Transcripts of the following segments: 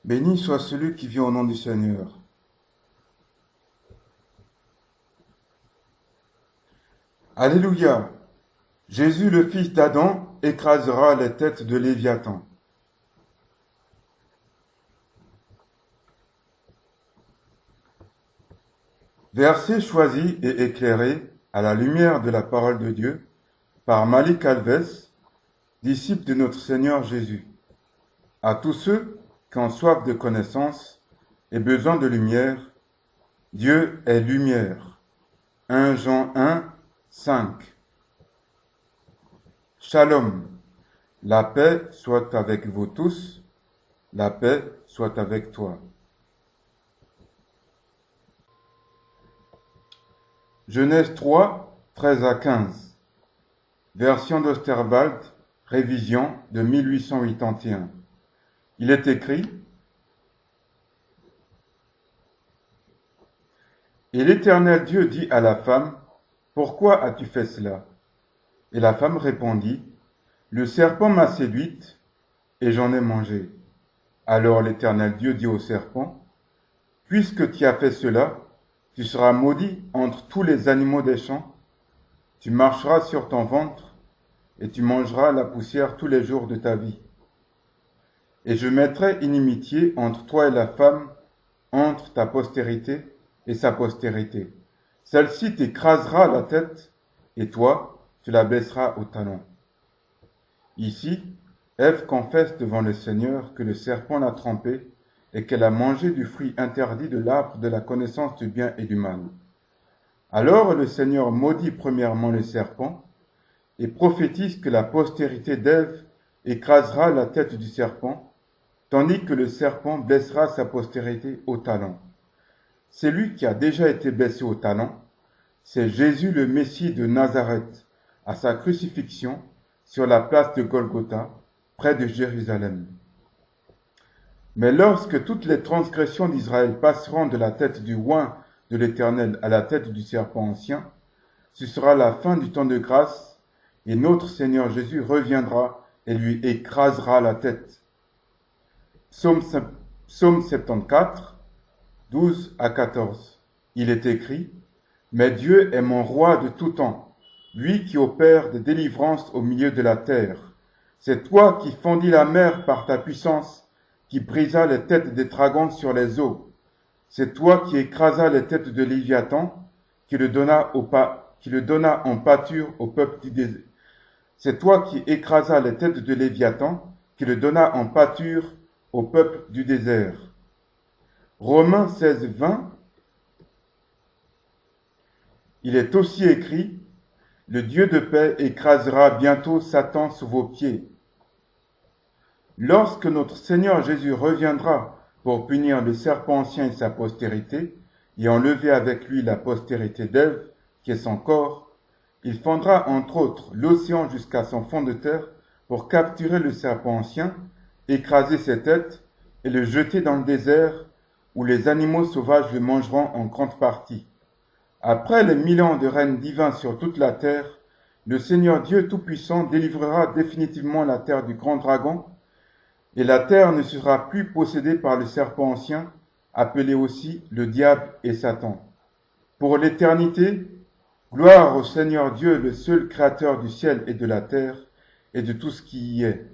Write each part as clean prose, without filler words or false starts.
Béni soit celui qui vient au nom du Seigneur. Alléluia. Jésus, le fils d'Adam, écrasera les têtes de Léviathan. Verset choisi et éclairé à la lumière de la parole de Dieu par Malik Alves, disciple de notre Seigneur Jésus. À tous ceux qui ont soif de connaissance et besoin de lumière, Dieu est lumière. 1 Jean 1, 5. Shalom. La paix soit avec vous tous, la paix soit avec toi. Genèse 3, 13 à 15. Version d'Osterwald, révision de 1881. Il est écrit: Et l'Éternel Dieu dit à la femme: Pourquoi as-tu fait cela? Et la femme répondit: Le serpent m'a séduite, et j'en ai mangé. Alors l'Éternel Dieu dit au serpent: Puisque tu as fait cela, tu seras maudit entre tous les animaux des champs, tu marcheras sur ton ventre, et tu mangeras la poussière tous les jours de ta vie. Et je mettrai inimitié entre toi et la femme, entre ta postérité et sa postérité. Celle-ci t'écrasera la tête, et toi, tu la blesseras au talon. Ici, Ève confesse devant le Seigneur que le serpent l'a trompée et qu'elle a mangé du fruit interdit de l'arbre de la connaissance du bien et du mal. Alors le Seigneur maudit premièrement le serpent et prophétise que la postérité d'Ève écrasera la tête du serpent, tandis que le serpent blessera sa postérité au talon. C'est lui qui a déjà été blessé au talon, c'est Jésus le Messie de Nazareth, à sa crucifixion sur la place de Golgotha, près de Jérusalem. Mais lorsque toutes les transgressions d'Israël passeront de la tête du oint de l'Éternel à la tête du serpent ancien, ce sera la fin du temps de grâce, et notre Seigneur Jésus reviendra et lui écrasera la tête. Psaume 74, 12 à 14. Il est écrit: Mais Dieu est mon roi de tout temps, lui qui opère des délivrances au milieu de la terre. C'est toi qui fendis la mer par ta puissance, qui brisa les têtes des dragons sur les eaux. C'est toi qui écrasa les têtes de Léviathan, qui le donna en pâture au peuple du désert. C'est toi qui écrasa les têtes de Léviathan, qui le donna en pâture au peuple du désert. Romains 16, 20. Il est aussi écrit: Le Dieu de paix écrasera bientôt Satan sous vos pieds. Lorsque notre Seigneur Jésus reviendra pour punir le serpent ancien et sa postérité, et enlever avec lui la postérité d'Ève, qui est son corps, il fendra entre autres l'océan jusqu'à son fond de terre pour capturer le serpent ancien, écraser ses têtes et le jeter dans le désert, où les animaux sauvages le mangeront en grande partie. Après les 1000 ans de règne divin sur toute la terre, le Seigneur Dieu Tout-Puissant délivrera définitivement la terre du grand dragon, et la terre ne sera plus possédée par le serpent ancien, appelé aussi le diable et Satan. Pour l'éternité, gloire au Seigneur Dieu, le seul créateur du ciel et de la terre, et de tout ce qui y est.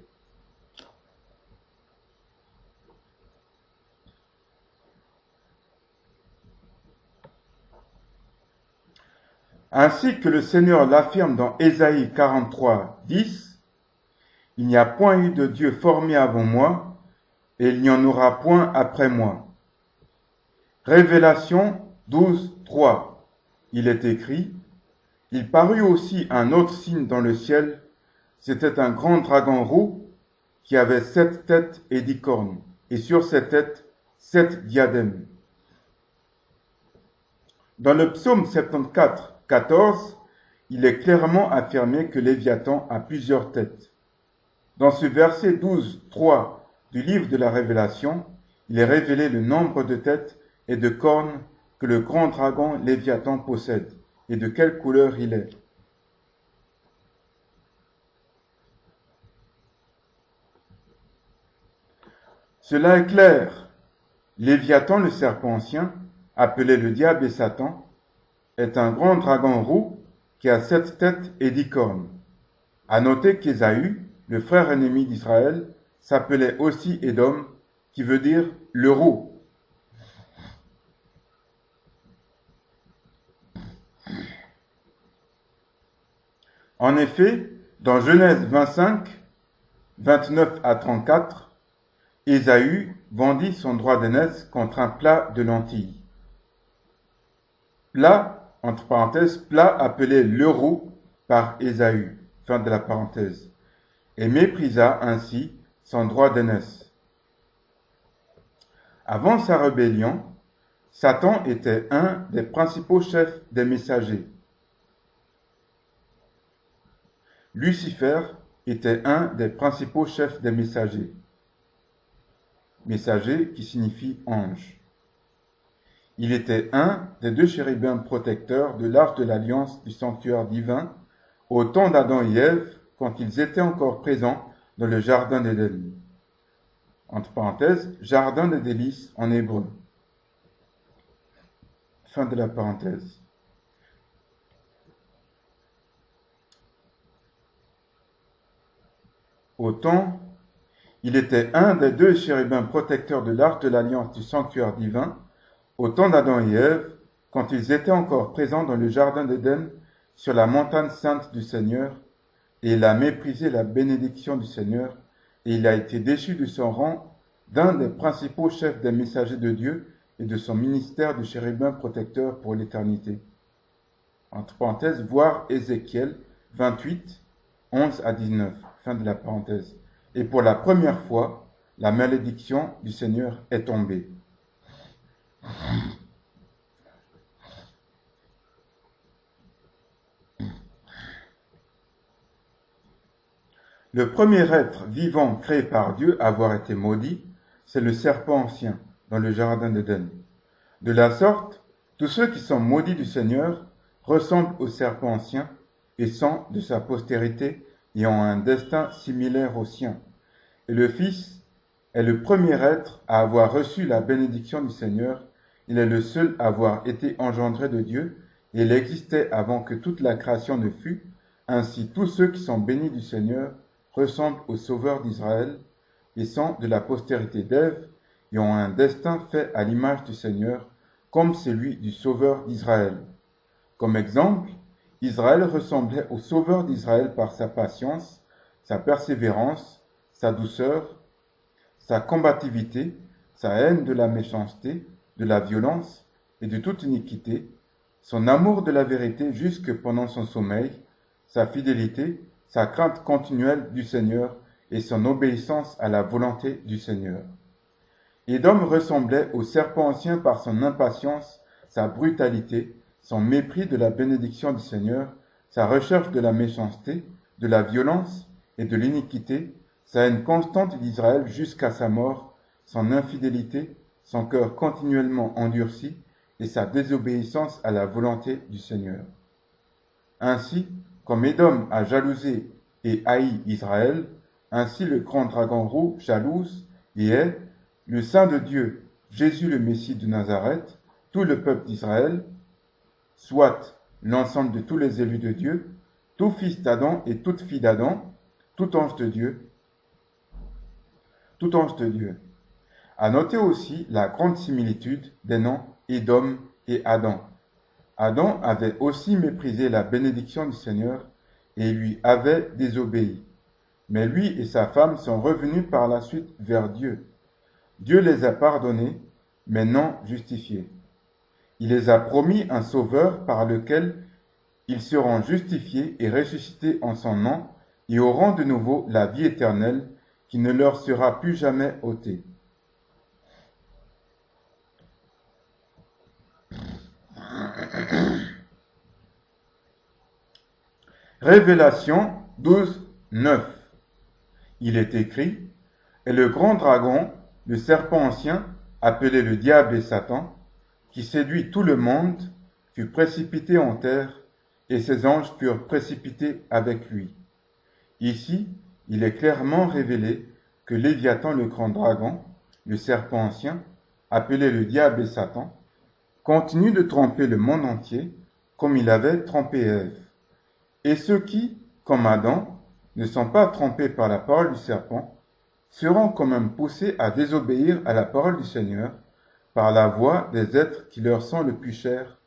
Ainsi que le Seigneur l'affirme dans Ésaïe 43, 10, « Il n'y a point eu de Dieu formé avant moi, et il n'y en aura point après moi. » Révélation 12, 3. Il est écrit: Il parut aussi un autre signe dans le ciel, c'était un grand dragon roux qui avait 7 têtes et 10 cornes, et sur ses têtes 7 diadèmes. Dans le psaume 74, 14, il est clairement affirmé que Léviathan a plusieurs têtes. Dans ce verset 12, 3 du livre de la Révélation, il est révélé le nombre de têtes et de cornes que le grand dragon Léviathan possède, et de quelle couleur il est. Cela est clair. Léviathan, le serpent ancien, appelé le diable et Satan, est un grand dragon roux qui a 7 têtes et 10 cornes. À noter qu'Ésaü, le frère ennemi d'Israël, s'appelait aussi Édom, qui veut dire le roux. En effet, dans Genèse 25, 29 à 34, Ésaü vendit son droit d'aînesse contre un plat de lentilles. Plat, entre parenthèses, plat appelé le roux par Ésaü, fin de la parenthèse, et méprisa ainsi son droit d'aînesse. Avant sa rébellion, Satan était un des principaux chefs des messagers. Lucifer était un des principaux chefs des messagers. Messager qui signifie ange. Il était un des 2 chérubins protecteurs de l'arche de l'alliance du sanctuaire divin au temps d'Adam et Ève quand ils étaient encore présents dans le jardin d'Éden. Entre parenthèses, jardin des délices en hébreu. Fin de la parenthèse. Au temps, il était un des 2 chérubins protecteurs de l'arche de l'alliance du sanctuaire divin au temps d'Adam et Ève, quand ils étaient encore présents dans le jardin d'Éden sur la montagne sainte du Seigneur, et il a méprisé la bénédiction du Seigneur, et il a été déchu de son rang d'un des principaux chefs des messagers de Dieu et de son ministère de chérubin protecteur pour l'éternité. Entre parenthèses, voir Ézéchiel 28, 11 à 19, fin de la parenthèse. Et pour la première fois, la malédiction du Seigneur est tombée. Le premier être vivant créé par Dieu à avoir été maudit, c'est le serpent ancien dans le jardin d'Éden. De la sorte, tous ceux qui sont maudits du Seigneur ressemblent au serpent ancien et sont de sa postérité et ont un destin similaire au sien. Et le Fils est le premier être à avoir reçu la bénédiction du Seigneur. Il est le seul à avoir été engendré de Dieu, et il existait avant que toute la création ne fût. Ainsi, tous ceux qui sont bénis du Seigneur ressemblent au Sauveur d'Israël et sont de la postérité d'Ève et ont un destin fait à l'image du Seigneur, comme celui du Sauveur d'Israël. Comme exemple, Israël ressemblait au Sauveur d'Israël par sa patience, sa persévérance, sa douceur, sa combativité, sa haine de la méchanceté, de la violence et de toute iniquité, son amour de la vérité jusque pendant son sommeil, sa fidélité, sa crainte continuelle du Seigneur et son obéissance à la volonté du Seigneur. Édom ressemblait au serpent ancien par son impatience, sa brutalité, son mépris de la bénédiction du Seigneur, sa recherche de la méchanceté, de la violence et de l'iniquité, sa haine constante d'Israël jusqu'à sa mort, son infidélité, son cœur continuellement endurci et sa désobéissance à la volonté du Seigneur. Ainsi, comme Édom a jalousé et haï Israël, ainsi le grand dragon roux jalouse et hait le Saint de Dieu, Jésus le Messie de Nazareth, tout le peuple d'Israël, soit l'ensemble de tous les élus de Dieu, tout fils d'Adam et toute fille d'Adam, tout ange de Dieu. À noter aussi la grande similitude des noms Édom et Adam. Adam avait aussi méprisé la bénédiction du Seigneur et lui avait désobéi. Mais lui et sa femme sont revenus par la suite vers Dieu. Dieu les a pardonnés, mais non justifiés. Il les a promis un sauveur par lequel ils seront justifiés et ressuscités en son nom et auront de nouveau la vie éternelle qui ne leur sera plus jamais ôtée. Révélation 12, 9. Il est écrit, et le grand dragon, le serpent ancien, appelé le diable et Satan, qui séduit tout le monde, fut précipité en terre, et ses anges furent précipités avec lui. Ici, il est clairement révélé que Léviathan, le grand dragon, le serpent ancien, appelé le diable et Satan, continue de tromper le monde entier comme il avait trompé Ève. Et ceux qui, comme Adam, ne sont pas trompés par la parole du serpent, seront quand même poussés à désobéir à la parole du Seigneur par la voix des êtres qui leur sont le plus chers.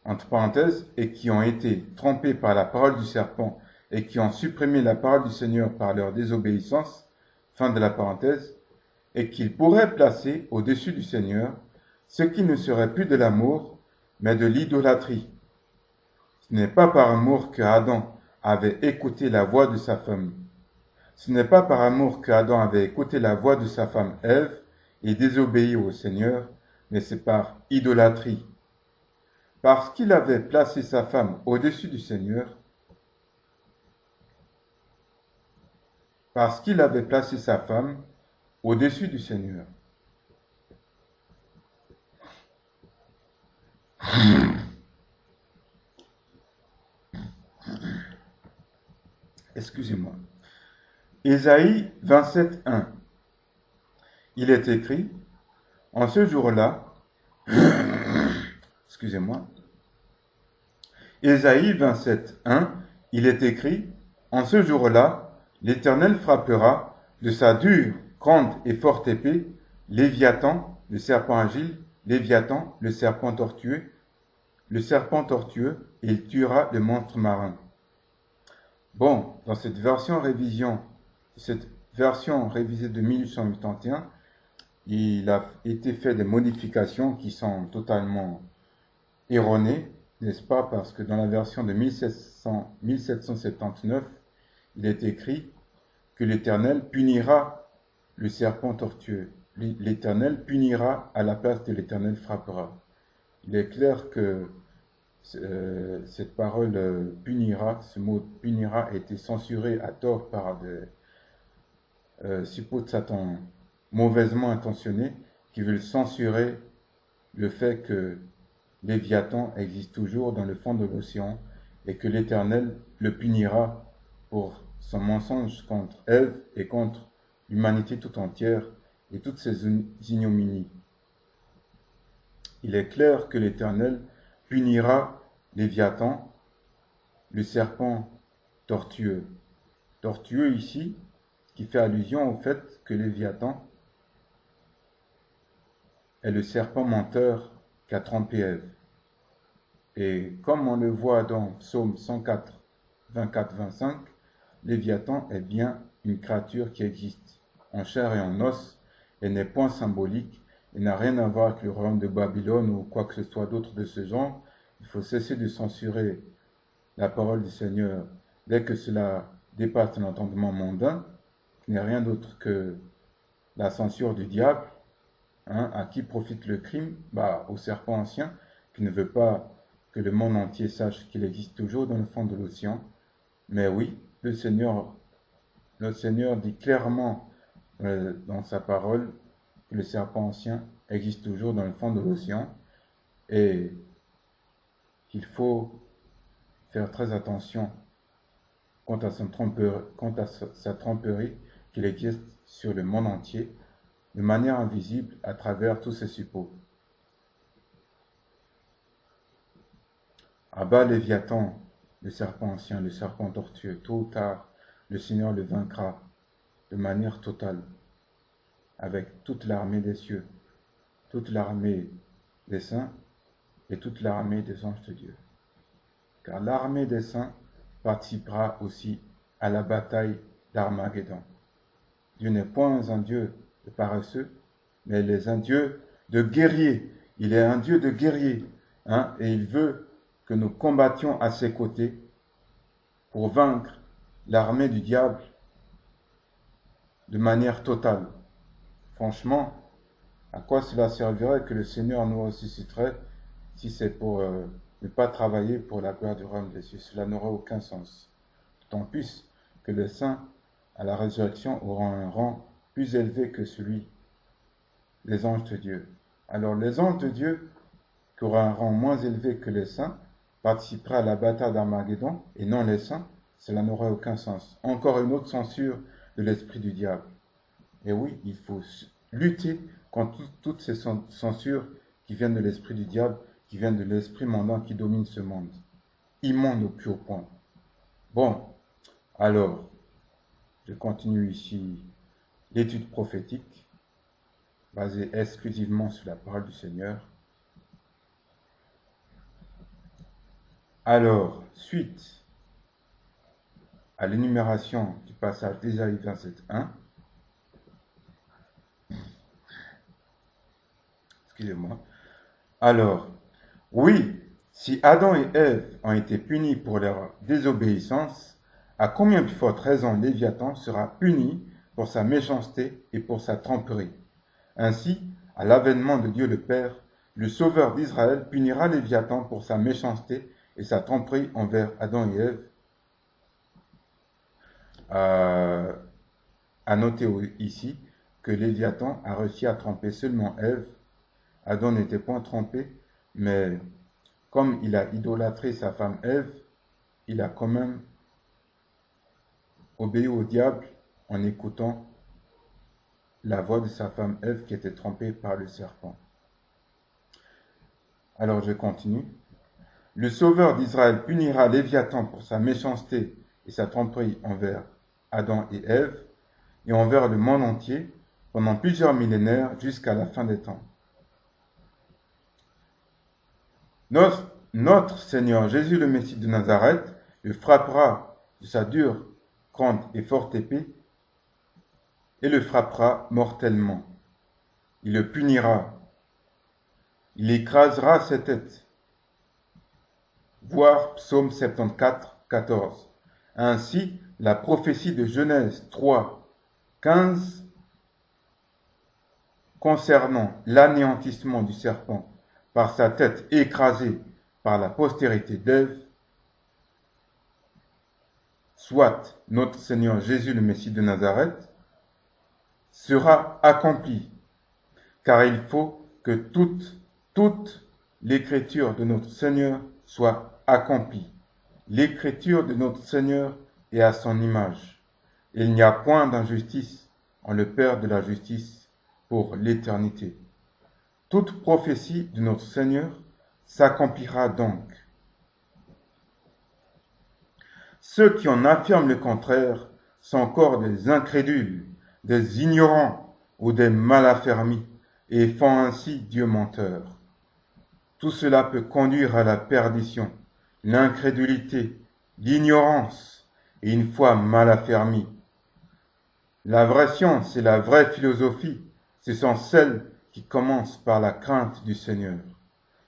Entre parenthèses, et qui ont été trompés par la parole du serpent et qui ont supprimé la parole du Seigneur par leur désobéissance, fin de la parenthèse, et qu'ils pourraient placer au-dessus du Seigneur ce qui ne serait plus de l'amour, mais de l'idolâtrie. Ce n'est pas par amour que Adam avait écouté la voix de sa femme. Ce n'est pas par amour que Adam avait écouté la voix de sa femme Ève et désobéi au Seigneur, mais c'est par idolâtrie. Parce qu'il avait placé sa femme au-dessus du Seigneur, parce qu'il avait placé sa femme au-dessus du Seigneur. Excusez-moi. Ésaïe 27:1. Il est écrit, en ce jour-là, excusez-moi. Ésaïe 27:1, il est écrit, en ce jour-là, l'Éternel frappera de sa dure, grande et forte épée, Léviathan, le serpent agile, Léviathan, le serpent tortueux, et il tuera le monstre marin. Bon, dans cette version révisée de 1881, il a été fait des modifications qui sont totalement erronées, n'est-ce pas? Parce que dans la version de 1779, il est écrit que l'Éternel punira le serpent tortueux. L'Éternel punira à la place de l'Éternel frappera. Il est clair que cette parole punira, ce mot punira a été censuré à tort par des suppôts de Satan mauvaisement intentionnés qui veulent censurer le fait que Léviathan existe toujours dans le fond de l'océan et que l'Éternel le punira pour son mensonge contre Ève et contre l'humanité tout entière et toutes ses ignominies. Il est clair que l'Éternel punira Léviathan, le serpent tortueux. Tortueux ici, qui fait allusion au fait que Léviathan est le serpent menteur qui a trompé Ève. Et comme on le voit dans Psaume 104, 24-25, Léviathan est bien une créature qui existe en chair et en os et n'est point symbolique et n'a rien à voir avec le royaume de Babylone ou quoi que ce soit d'autre de ce genre. Il faut cesser de censurer la parole du Seigneur dès que cela dépasse l'entendement mondain, qui n'est rien d'autre que la censure du diable. À qui profite le crime? Au serpent ancien, qui ne veut pas que le monde entier sache qu'il existe toujours dans le fond de l'océan. Mais oui, le Seigneur dit clairement dans sa parole que le serpent ancien existe toujours dans le fond de l'océan et qu'il faut faire très attention quant à sa tromperie qu'il existe sur le monde entier de manière invisible à travers tous ces suppôts. À bas Léviathan, le serpent ancien, le serpent tortueux, tôt ou tard, le Seigneur le vaincra de manière totale, avec toute l'armée des cieux, toute l'armée des saints et toute l'armée des anges de Dieu. Car l'armée des saints participera aussi à la bataille d'Armageddon. Dieu n'est point un Dieu de paresseux, mais il est un Dieu de guerriers. Il est un Dieu de guerriers, et il veut que nous combattions à ses côtés pour vaincre l'armée du diable de manière totale. Franchement, à quoi cela servirait que le Seigneur nous ressusciterait si c'est pour ne pas travailler pour la gloire du royaume des cieux? Cela n'aura aucun sens. D'autant plus que les saints à la résurrection auront un rang plus élevé que celui des anges de Dieu. Alors les anges de Dieu, qui auront un rang moins élevé que les saints, participera à la bataille d'Armageddon et non les saints, cela n'aurait aucun sens. Encore une autre censure de l'esprit du diable. Et oui, il faut lutter contre toutes ces censures qui viennent de l'esprit du diable, qui viennent de l'esprit mondain qui domine ce monde. Immonde au plus haut point. Bon, alors, je continue ici l'étude prophétique, basée exclusivement sur la parole du Seigneur. Alors, suite à l'énumération du passage d'Ésaïe 27.1, excusez-moi, alors, oui, si Adam et Ève ont été punis pour leur désobéissance, à combien plus forte raison Léviathan sera puni pour sa méchanceté et pour sa tromperie. Ainsi, à l'avènement de Dieu le Père, le Sauveur d'Israël punira Léviathan pour sa méchanceté et sa tromperie envers Adam et Ève. À noter ici que Léviathan a réussi à tromper seulement Ève. Adam n'était point trompé, mais comme il a idolâtré sa femme Ève, il a quand même obéi au diable en écoutant la voix de sa femme Ève qui était trompée par le serpent. Alors je continue. Le Sauveur d'Israël punira Léviathan pour sa méchanceté et sa tromperie envers Adam et Ève et envers le monde entier pendant plusieurs millénaires jusqu'à la fin des temps. Notre Seigneur Jésus le Messie de Nazareth le frappera de sa dure, grande et forte épée et le frappera mortellement. Il le punira. Il écrasera ses têtes. Voir Psaume 74, 14. Ainsi, la prophétie de Genèse 3, 15 concernant l'anéantissement du serpent par sa tête écrasée par la postérité d'Ève, soit notre Seigneur Jésus le Messie de Nazareth, sera accomplie, car il faut que toute l'écriture de notre Seigneur soit accomplie. L'écriture de notre Seigneur est à son image. Il n'y a point d'injustice en le Père de la justice pour l'éternité. Toute prophétie de notre Seigneur s'accomplira donc. Ceux qui en affirment le contraire sont encore des incrédules, des ignorants ou des mal affermis, et font ainsi Dieu menteur. Tout cela peut conduire à la perdition, l'incrédulité, l'ignorance et une foi mal affermie. La vraie science et la vraie philosophie, ce sont celles qui commencent par la crainte du Seigneur.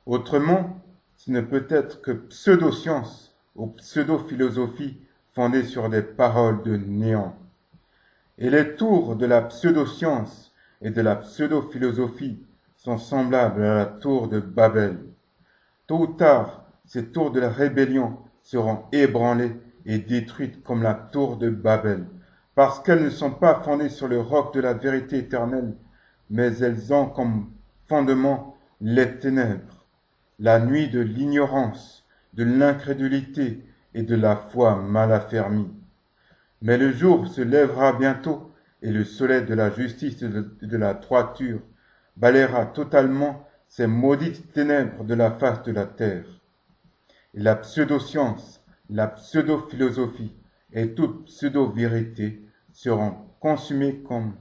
Autrement, ce ne peut être que pseudo-science ou pseudo-philosophie fondée sur des paroles de néant. Et les tours de la pseudo-science et de la pseudo-philosophie sont semblables à la tour de Babel. Tôt ou tard, ces tours de la rébellion seront ébranlées et détruites comme la tour de Babel, parce qu'elles ne sont pas fondées sur le roc de la vérité éternelle, mais elles ont comme fondement les ténèbres, la nuit de l'ignorance, de l'incrédulité et de la foi mal affermie. Mais le jour se lèvera bientôt, et le soleil de la justice et de la droiture balayera totalement ces maudites ténèbres de la face de la terre. Et la pseudo-science, la pseudo-philosophie et toute pseudo-vérité seront consumées comme...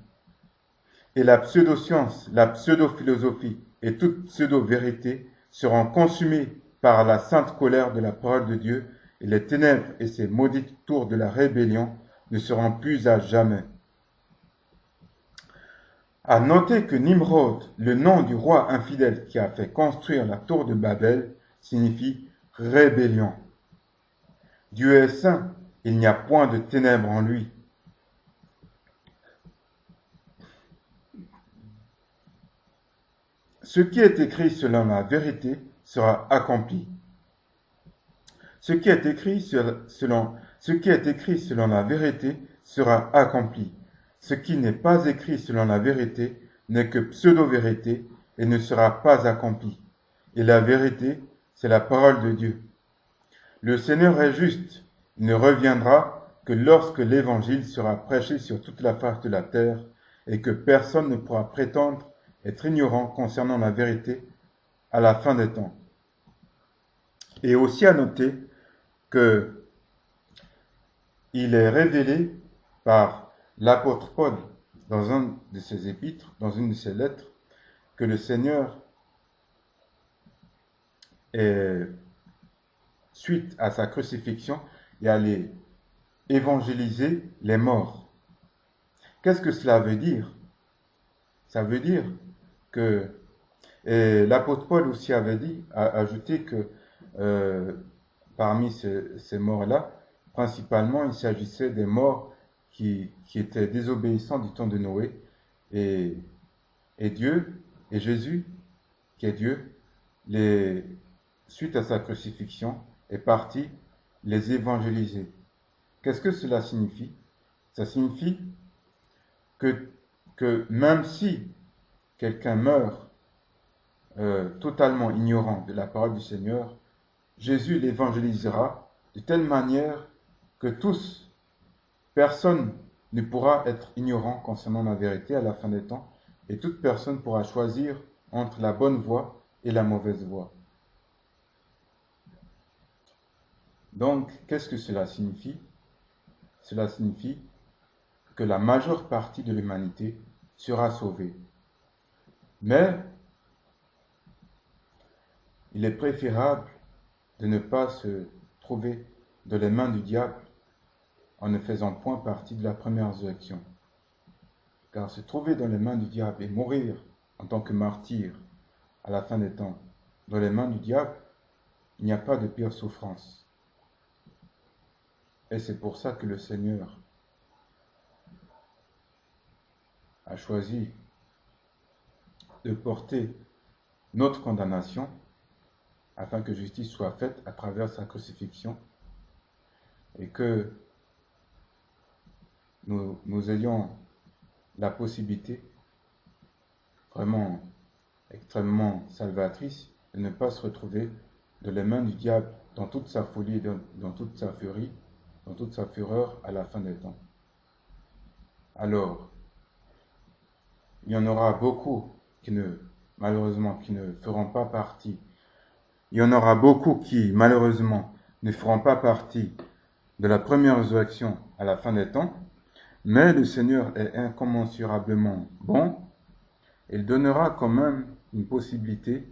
Et la pseudo-science, la pseudo-philosophie et toute pseudo-vérité seront consumées par la sainte colère de la parole de Dieu, et les ténèbres et ces maudites tours de la rébellion ne seront plus à jamais. À noter que Nimrod, le nom du roi infidèle qui a fait construire la tour de Babel, signifie rébellion. Dieu est saint, il n'y a point de ténèbres en lui. Ce qui est écrit selon la vérité sera accompli. Ce qui est écrit selon la vérité sera accompli. Ce qui n'est pas écrit selon la vérité n'est que pseudo-vérité et ne sera pas accompli. Et la vérité, c'est la parole de Dieu. Le Seigneur est juste, il ne reviendra que lorsque l'Évangile sera prêché sur toute la face de la terre, et que personne ne pourra prétendre être ignorant concernant la vérité à la fin des temps. Et aussi à noter que il est révélé par l'apôtre Paul dans un de ses épîtres, dans une de ses lettres, que le Seigneur, suite à sa crucifixion, est allé évangéliser les morts. Qu'est-ce que cela veut dire? Ça veut dire que l'apôtre Paul aussi avait ajouté que parmi ces morts-là, principalement, il s'agissait des morts qui étaient désobéissants du temps de Noé. Et Dieu, et Jésus, qui est Dieu, suite à sa crucifixion, est parti les évangéliser. Qu'est-ce que cela signifie? Ça signifie que même si quelqu'un meurt totalement ignorant de la parole du Seigneur, Jésus l'évangélisera de telle manière que tous, personne ne pourra être ignorant concernant la vérité à la fin des temps, et toute personne pourra choisir entre la bonne voie et la mauvaise voie. Donc, qu'est-ce que cela signifie? Cela signifie que la majeure partie de l'humanité sera sauvée. Mais il est préférable de ne pas se trouver dans les mains du diable en ne faisant point partie de la première résurrection. Car se trouver dans les mains du diable et mourir en tant que martyr à la fin des temps dans les mains du diable, il n'y a pas de pire souffrance. Et c'est pour ça que le Seigneur a choisi de porter notre condamnation afin que justice soit faite à travers sa crucifixion et que nous ayons la possibilité vraiment extrêmement salvatrice de ne pas se retrouver dans les mains du diable dans toute sa folie, dans toute sa furie, dans toute sa fureur à la fin des temps. Alors, il y en aura beaucoup malheureusement, qui ne feront pas partie. Il y en aura beaucoup qui, malheureusement, ne feront pas partie de la première résurrection à la fin des temps, mais le Seigneur est incommensurablement bon. Il donnera quand même une possibilité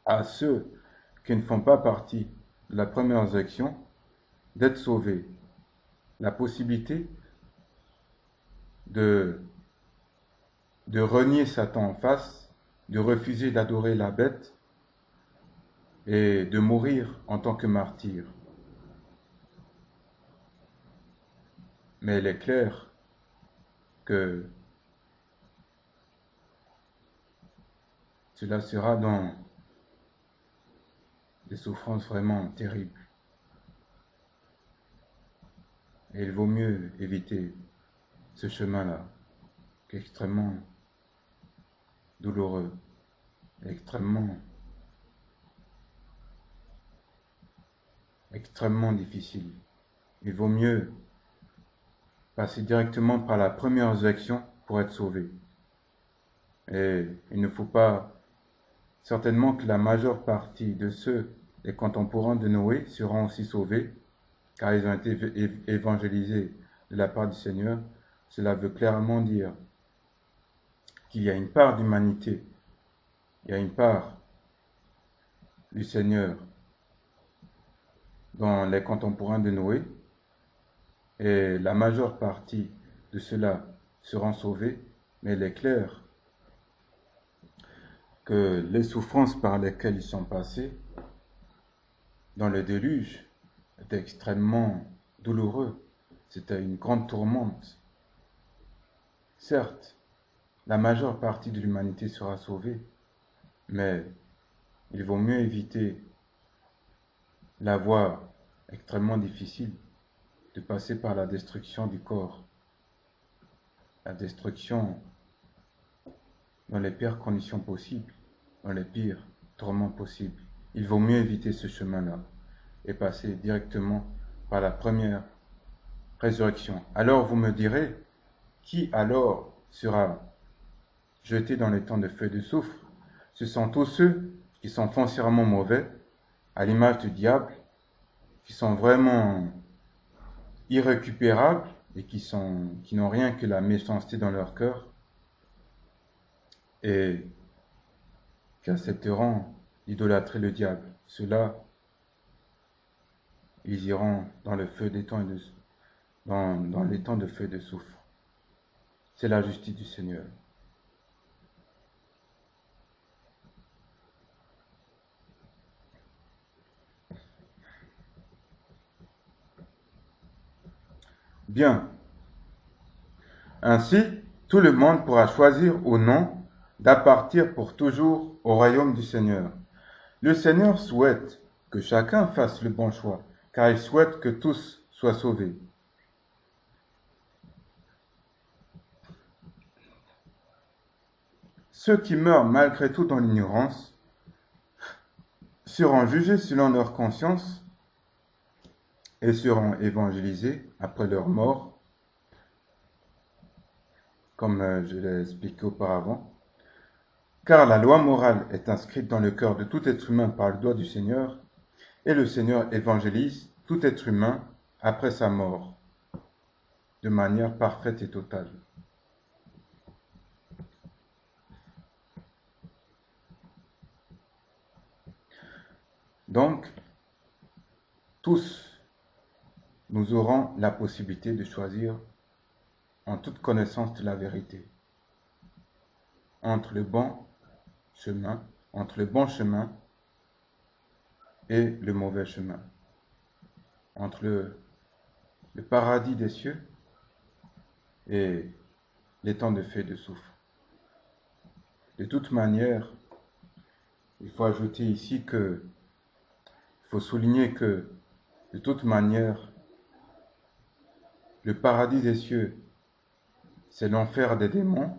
à ceux qui ne font pas partie de la première résurrection d'être sauvés. La possibilité de renier Satan en face, de refuser d'adorer la bête et de mourir en tant que martyr. Mais il est clair que cela sera dans des souffrances vraiment terribles. Et il vaut mieux éviter ce chemin-là, qui est extrêmement douloureux, extrêmement difficile. Il vaut mieux passer directement par la première résurrection pour être sauvé. Et il ne faut pas, certainement que la majeure partie de ceux, les contemporains de Noé, seront aussi sauvés, car ils ont été évangélisés de la part du Seigneur. Cela veut clairement dire qu'il y a une part d'humanité, il y a une part du Seigneur dans les contemporains de Noé, et la majeure partie de ceux-là seront sauvés, mais il est clair que les souffrances par lesquelles ils sont passés dans le déluge étaient extrêmement douloureux. C'était une grande tourmente. Certes, la majeure partie de l'humanité sera sauvée, mais il vaut mieux éviter la voie extrêmement difficile de passer par la destruction du corps, la destruction dans les pires conditions possibles, dans les pires tourments possibles. Il vaut mieux éviter ce chemin-là et passer directement par la première résurrection. Alors vous me direz, qui alors sera jeté dans les temps de feu et de soufre? Ce sont tous ceux qui sont foncièrement mauvais, à l'image du diable, qui sont vraiment irrécupérables et qui n'ont rien que la méchanceté dans leur cœur et qui accepteront d'idolâtrer le diable. Ceux-là, ils iront dans le feu des temps dans les temps de feu et de soufre. C'est la justice du Seigneur. Bien. Ainsi, tout le monde pourra choisir ou non d'appartir pour toujours au royaume du Seigneur. Le Seigneur souhaite que chacun fasse le bon choix, car il souhaite que tous soient sauvés. Ceux qui meurent malgré tout dans l'ignorance seront jugés selon leur conscience et seront évangélisés après leur mort, comme je l'ai expliqué auparavant. Car la loi morale est inscrite dans le cœur de tout être humain par le doigt du Seigneur, et le Seigneur évangélise tout être humain après sa mort, de manière parfaite et totale. Donc, tous, nous aurons la possibilité de choisir en toute connaissance de la vérité entre le bon chemin et le mauvais chemin, entre le paradis des cieux et les temps de feu et de soufre. De toute manière, il faut ajouter ici il faut souligner que, de toute manière, le paradis des cieux, c'est l'enfer des démons,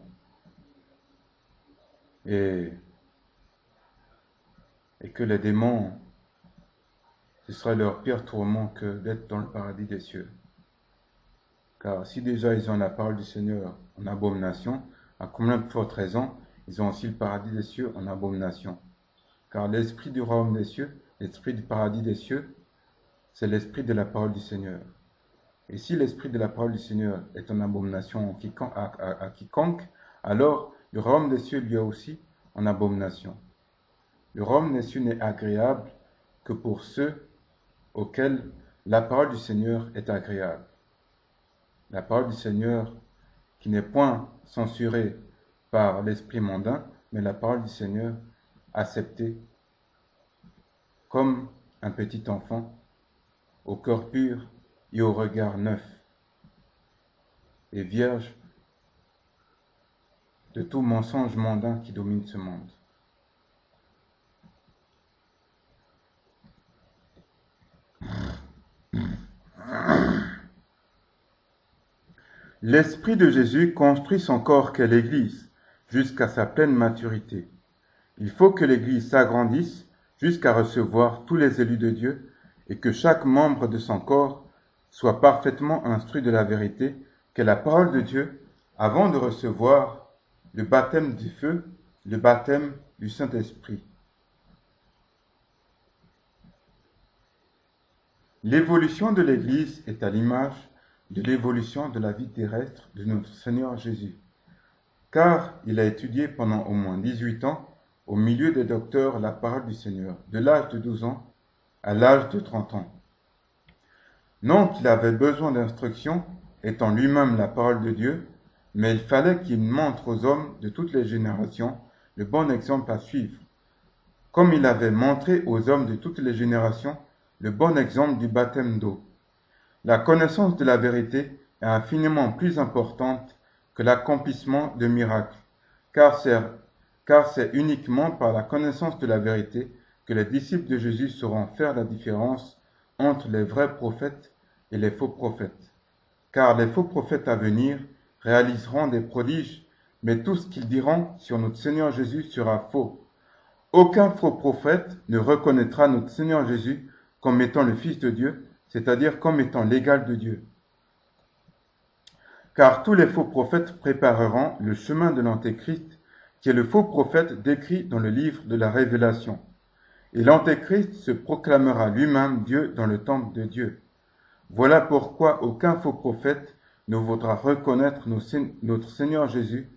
et que les démons, ce serait leur pire tourment que d'être dans le paradis des cieux. Car si déjà ils ont la parole du Seigneur en abomination, à combien de fortes raisons ils ont aussi le paradis des cieux en abomination. Car l'esprit du royaume des cieux, l'esprit du paradis des cieux, c'est l'esprit de la parole du Seigneur. Et si l'esprit de la parole du Seigneur est en abomination à quiconque, alors le royaume des cieux lui est aussi en abomination. Le royaume des cieux n'est agréable que pour ceux auxquels la parole du Seigneur est agréable. La parole du Seigneur qui n'est point censurée par l'esprit mondain, mais la parole du Seigneur acceptée comme un petit enfant, au cœur pur et au regard neuf, et vierge de tout mensonge mondain qui domine ce monde. L'Esprit de Jésus construit son corps qu'est l'Église jusqu'à sa pleine maturité. Il faut que l'Église s'agrandisse jusqu'à recevoir tous les élus de Dieu et que chaque membre de son corps soit parfaitement instruit de la vérité qu'est la parole de Dieu avant de recevoir le baptême du feu, le baptême du Saint-Esprit. L'évolution de l'Église est à l'image de l'évolution de la vie terrestre de notre Seigneur Jésus, car il a étudié pendant au moins 18 ans au milieu des docteurs la parole du Seigneur, de l'âge de 12 ans à l'âge de 30 ans. Non qu'il avait besoin d'instruction, étant lui-même la parole de Dieu, mais il fallait qu'il montre aux hommes de toutes les générations le bon exemple à suivre, comme il avait montré aux hommes de toutes les générations le bon exemple du baptême d'eau. La connaissance de la vérité est infiniment plus importante que l'accomplissement de miracles, car c'est uniquement par la connaissance de la vérité que les disciples de Jésus sauront faire la différence entre les vrais prophètes et les faux prophètes. Car les faux prophètes à venir réaliseront des prodiges, mais tout ce qu'ils diront sur notre Seigneur Jésus sera faux. Aucun faux prophète ne reconnaîtra notre Seigneur Jésus comme étant le Fils de Dieu, c'est-à-dire comme étant l'égal de Dieu. Car tous les faux prophètes prépareront le chemin de l'Antéchrist, qui est le faux prophète décrit dans le livre de la Révélation. Et l'Antéchrist se proclamera lui-même Dieu dans le temple de Dieu. Voilà pourquoi aucun faux prophète ne voudra reconnaître notre Seigneur Jésus.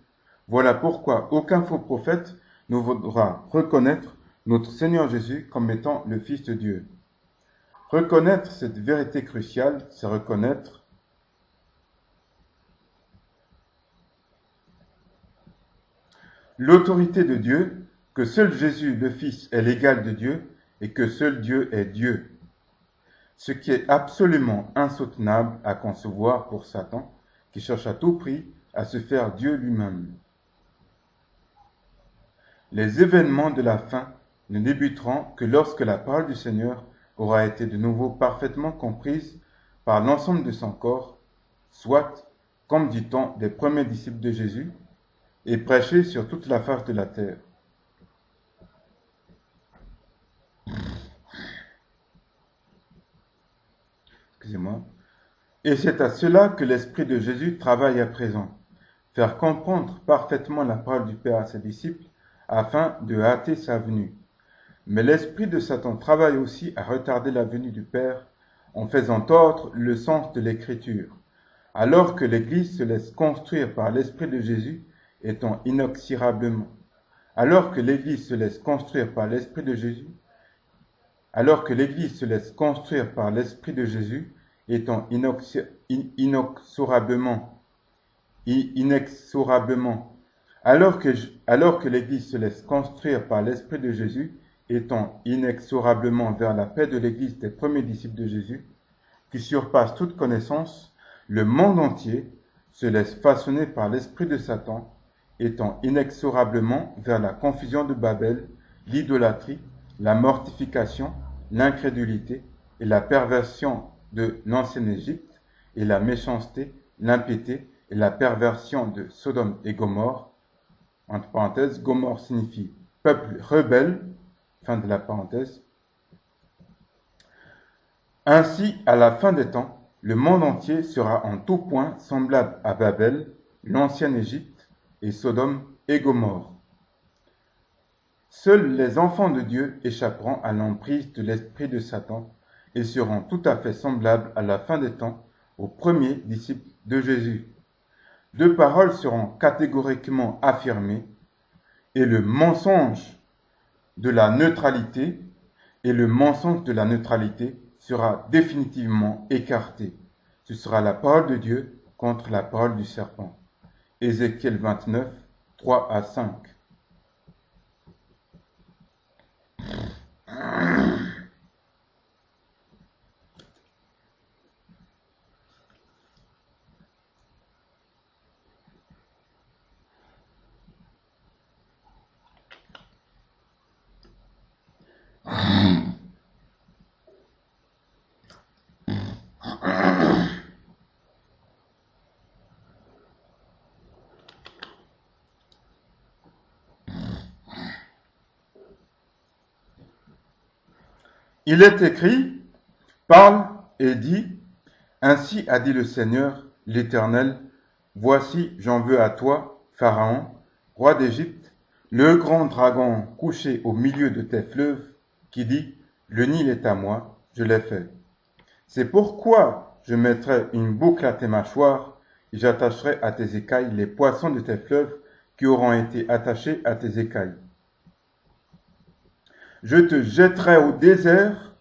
Voilà pourquoi aucun faux prophète ne voudra reconnaître notre Seigneur Jésus comme étant le Fils de Dieu. Reconnaître cette vérité cruciale, c'est reconnaître l'autorité de Dieu, que seul Jésus le Fils est l'égal de Dieu et que seul Dieu est Dieu. Ce qui est absolument insoutenable à concevoir pour Satan, qui cherche à tout prix à se faire Dieu lui-même. Les événements de la fin ne débuteront que lorsque la parole du Seigneur aura été de nouveau parfaitement comprise par l'ensemble de son corps, soit, comme du temps des premiers disciples de Jésus, et prêchée sur toute la face de la terre. Excusez-moi. Et c'est à cela que l'Esprit de Jésus travaille à présent, faire comprendre parfaitement la parole du Père à ses disciples, afin de hâter sa venue. Mais l'Esprit de Satan travaille aussi à retarder la venue du Père, en faisant tordre le sens de l'Écriture. Alors que l'Église se laisse construire par l'Esprit de Jésus, étant inexorablement. Alors que l'Église se laisse construire par l'Esprit de Jésus, étant inexorablement, alors que l'Église se laisse construire par l'Esprit de Jésus, étant inexorablement vers la paix de l'Église des premiers disciples de Jésus, qui surpasse toute connaissance, le monde entier se laisse façonner par l'esprit de Satan, étant inexorablement vers la confusion de Babel, l'idolâtrie, la mortification, l'incrédulité et la perversion de l'ancienne Égypte, et la méchanceté, l'impiété et la perversion de Sodome et Gomorrhe. Entre parenthèses, Gomorrhe signifie peuple rebelle, fin de la parenthèse. Ainsi, à la fin des temps, le monde entier sera en tout point semblable à Babel, l'ancienne Égypte, et Sodome et Gomorrhe. Seuls les enfants de Dieu échapperont à l'emprise de l'esprit de Satan et seront tout à fait semblables à la fin des temps aux premiers disciples de Jésus. Deux paroles seront catégoriquement affirmées, et le mensonge de la neutralité sera définitivement écarté. Ce sera la parole de Dieu contre la parole du serpent. Ézéchiel 29, 3 à 5. Il est écrit, parle et dit, ainsi a dit le Seigneur, l'Éternel, voici j'en veux à toi, Pharaon, roi d'Égypte, le grand dragon couché au milieu de tes fleuves, qui dit, le Nil est à moi, je l'ai fait. C'est pourquoi je mettrai une boucle à tes mâchoires, et j'attacherai à tes écailles les poissons de tes fleuves qui auront été attachés à tes écailles. Je te jetterai au désert,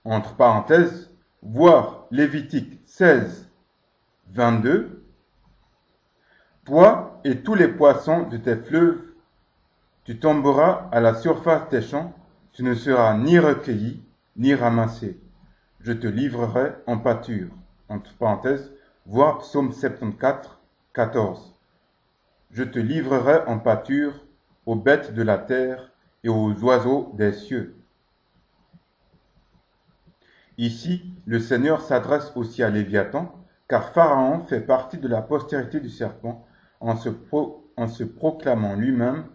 entre parenthèses, voir Lévitique 16, 22, toi et tous les poissons de tes fleuves, tu tomberas à la surface des champs, tu ne seras ni recueilli, ni ramassé. Je te livrerai en pâture, entre parenthèses, voir Psaume 74, 14. Je te livrerai en pâture aux bêtes de la terre et aux oiseaux des cieux. Ici, le Seigneur s'adresse aussi à Léviathan, car Pharaon fait partie de la postérité du serpent en se proclamant lui-même,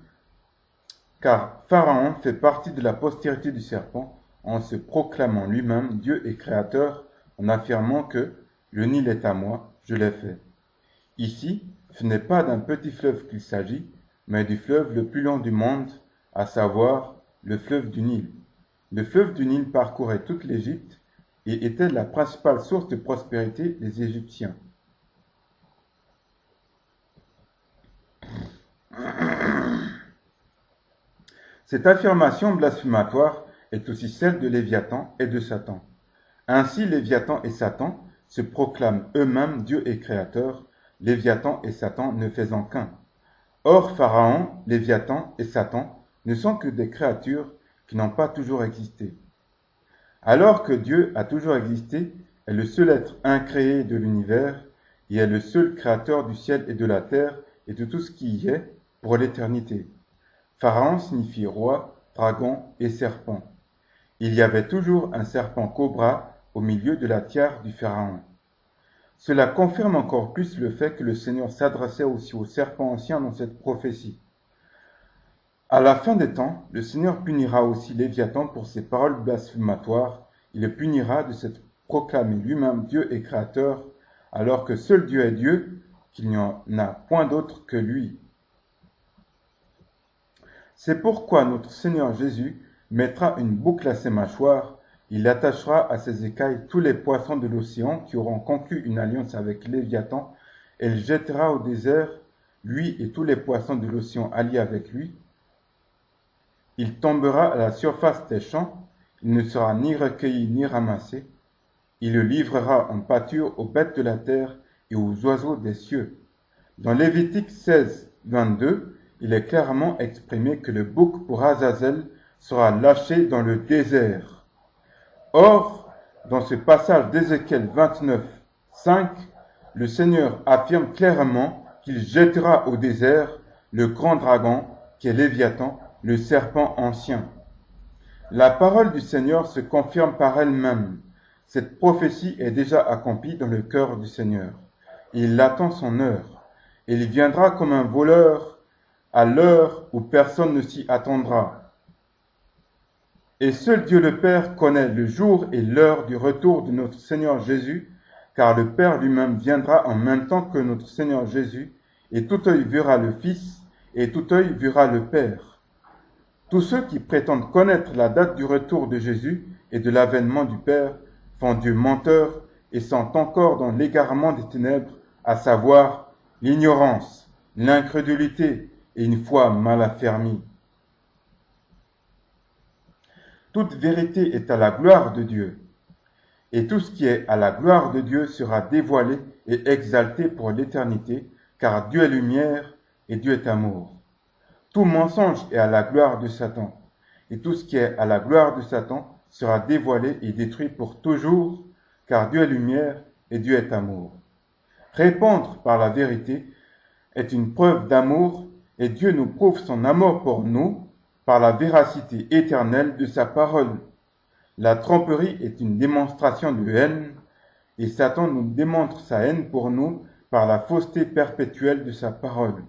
Dieu et Créateur, en affirmant que le Nil est à moi, je l'ai fait. Ici, ce n'est pas d'un petit fleuve qu'il s'agit, mais du fleuve le plus long du monde, à savoir le fleuve du Nil. Le fleuve du Nil parcourait toute l'Égypte et était la principale source de prospérité des Égyptiens. Cette affirmation blasphématoire est aussi celle de Léviathan et de Satan. Ainsi, Léviathan et Satan se proclament eux-mêmes Dieu et Créateur, Léviathan et Satan ne faisant qu'un. Or, Pharaon, Léviathan et Satan ne sont que des créatures qui n'ont pas toujours existé. Alors que Dieu a toujours existé, est le seul être incréé de l'univers et est le seul créateur du ciel et de la terre et de tout ce qui y est pour l'éternité. Pharaon signifie roi, dragon et serpent. Il y avait toujours un serpent cobra au milieu de la tiare du Pharaon. Cela confirme encore plus le fait que le Seigneur s'adressait aussi au serpent ancien dans cette prophétie. À la fin des temps, le Seigneur punira aussi Léviathan pour ses paroles blasphématoires. Il le punira de s'être proclamé lui-même Dieu et Créateur, alors que seul Dieu est Dieu, qu'il n'y en a point d'autre que lui. C'est pourquoi notre Seigneur Jésus mettra une boucle à ses mâchoires, il attachera à ses écailles tous les poissons de l'océan qui auront conclu une alliance avec Léviathan, et le jettera au désert, lui et tous les poissons de l'océan alliés avec lui. Il tombera à la surface des champs, il ne sera ni recueilli ni ramassé. Il le livrera en pâture aux bêtes de la terre et aux oiseaux des cieux. Dans Lévitique 16, 22, il est clairement exprimé que le bouc pour Azazel sera lâché dans le désert. Or, dans ce passage d'Ézéchiel 29, 5, le Seigneur affirme clairement qu'il jettera au désert le grand dragon qui est Léviathan, le serpent ancien. La parole du Seigneur se confirme par elle-même. Cette prophétie est déjà accomplie dans le cœur du Seigneur. Il attend son heure. Il viendra comme un voleur à l'heure où personne ne s'y attendra. Et seul Dieu le Père connaît le jour et l'heure du retour de notre Seigneur Jésus, car le Père lui-même viendra en même temps que notre Seigneur Jésus, et tout œil verra le Fils, et tout œil verra le Père. Tous ceux qui prétendent connaître la date du retour de Jésus et de l'avènement du Père font Dieu menteur et sont encore dans l'égarement des ténèbres, à savoir l'ignorance, l'incrédulité et une foi mal affermie. Toute vérité est à la gloire de Dieu, et tout ce qui est à la gloire de Dieu sera dévoilé et exalté pour l'éternité, car Dieu est lumière et Dieu est amour. Tout mensonge est à la gloire de Satan, et tout ce qui est à la gloire de Satan sera dévoilé et détruit pour toujours, car Dieu est lumière et Dieu est amour. Répondre par la vérité est une preuve d'amour, et Dieu nous prouve son amour pour nous par la véracité éternelle de sa parole. La tromperie est une démonstration de haine, et Satan nous démontre sa haine pour nous par la fausseté perpétuelle de sa parole.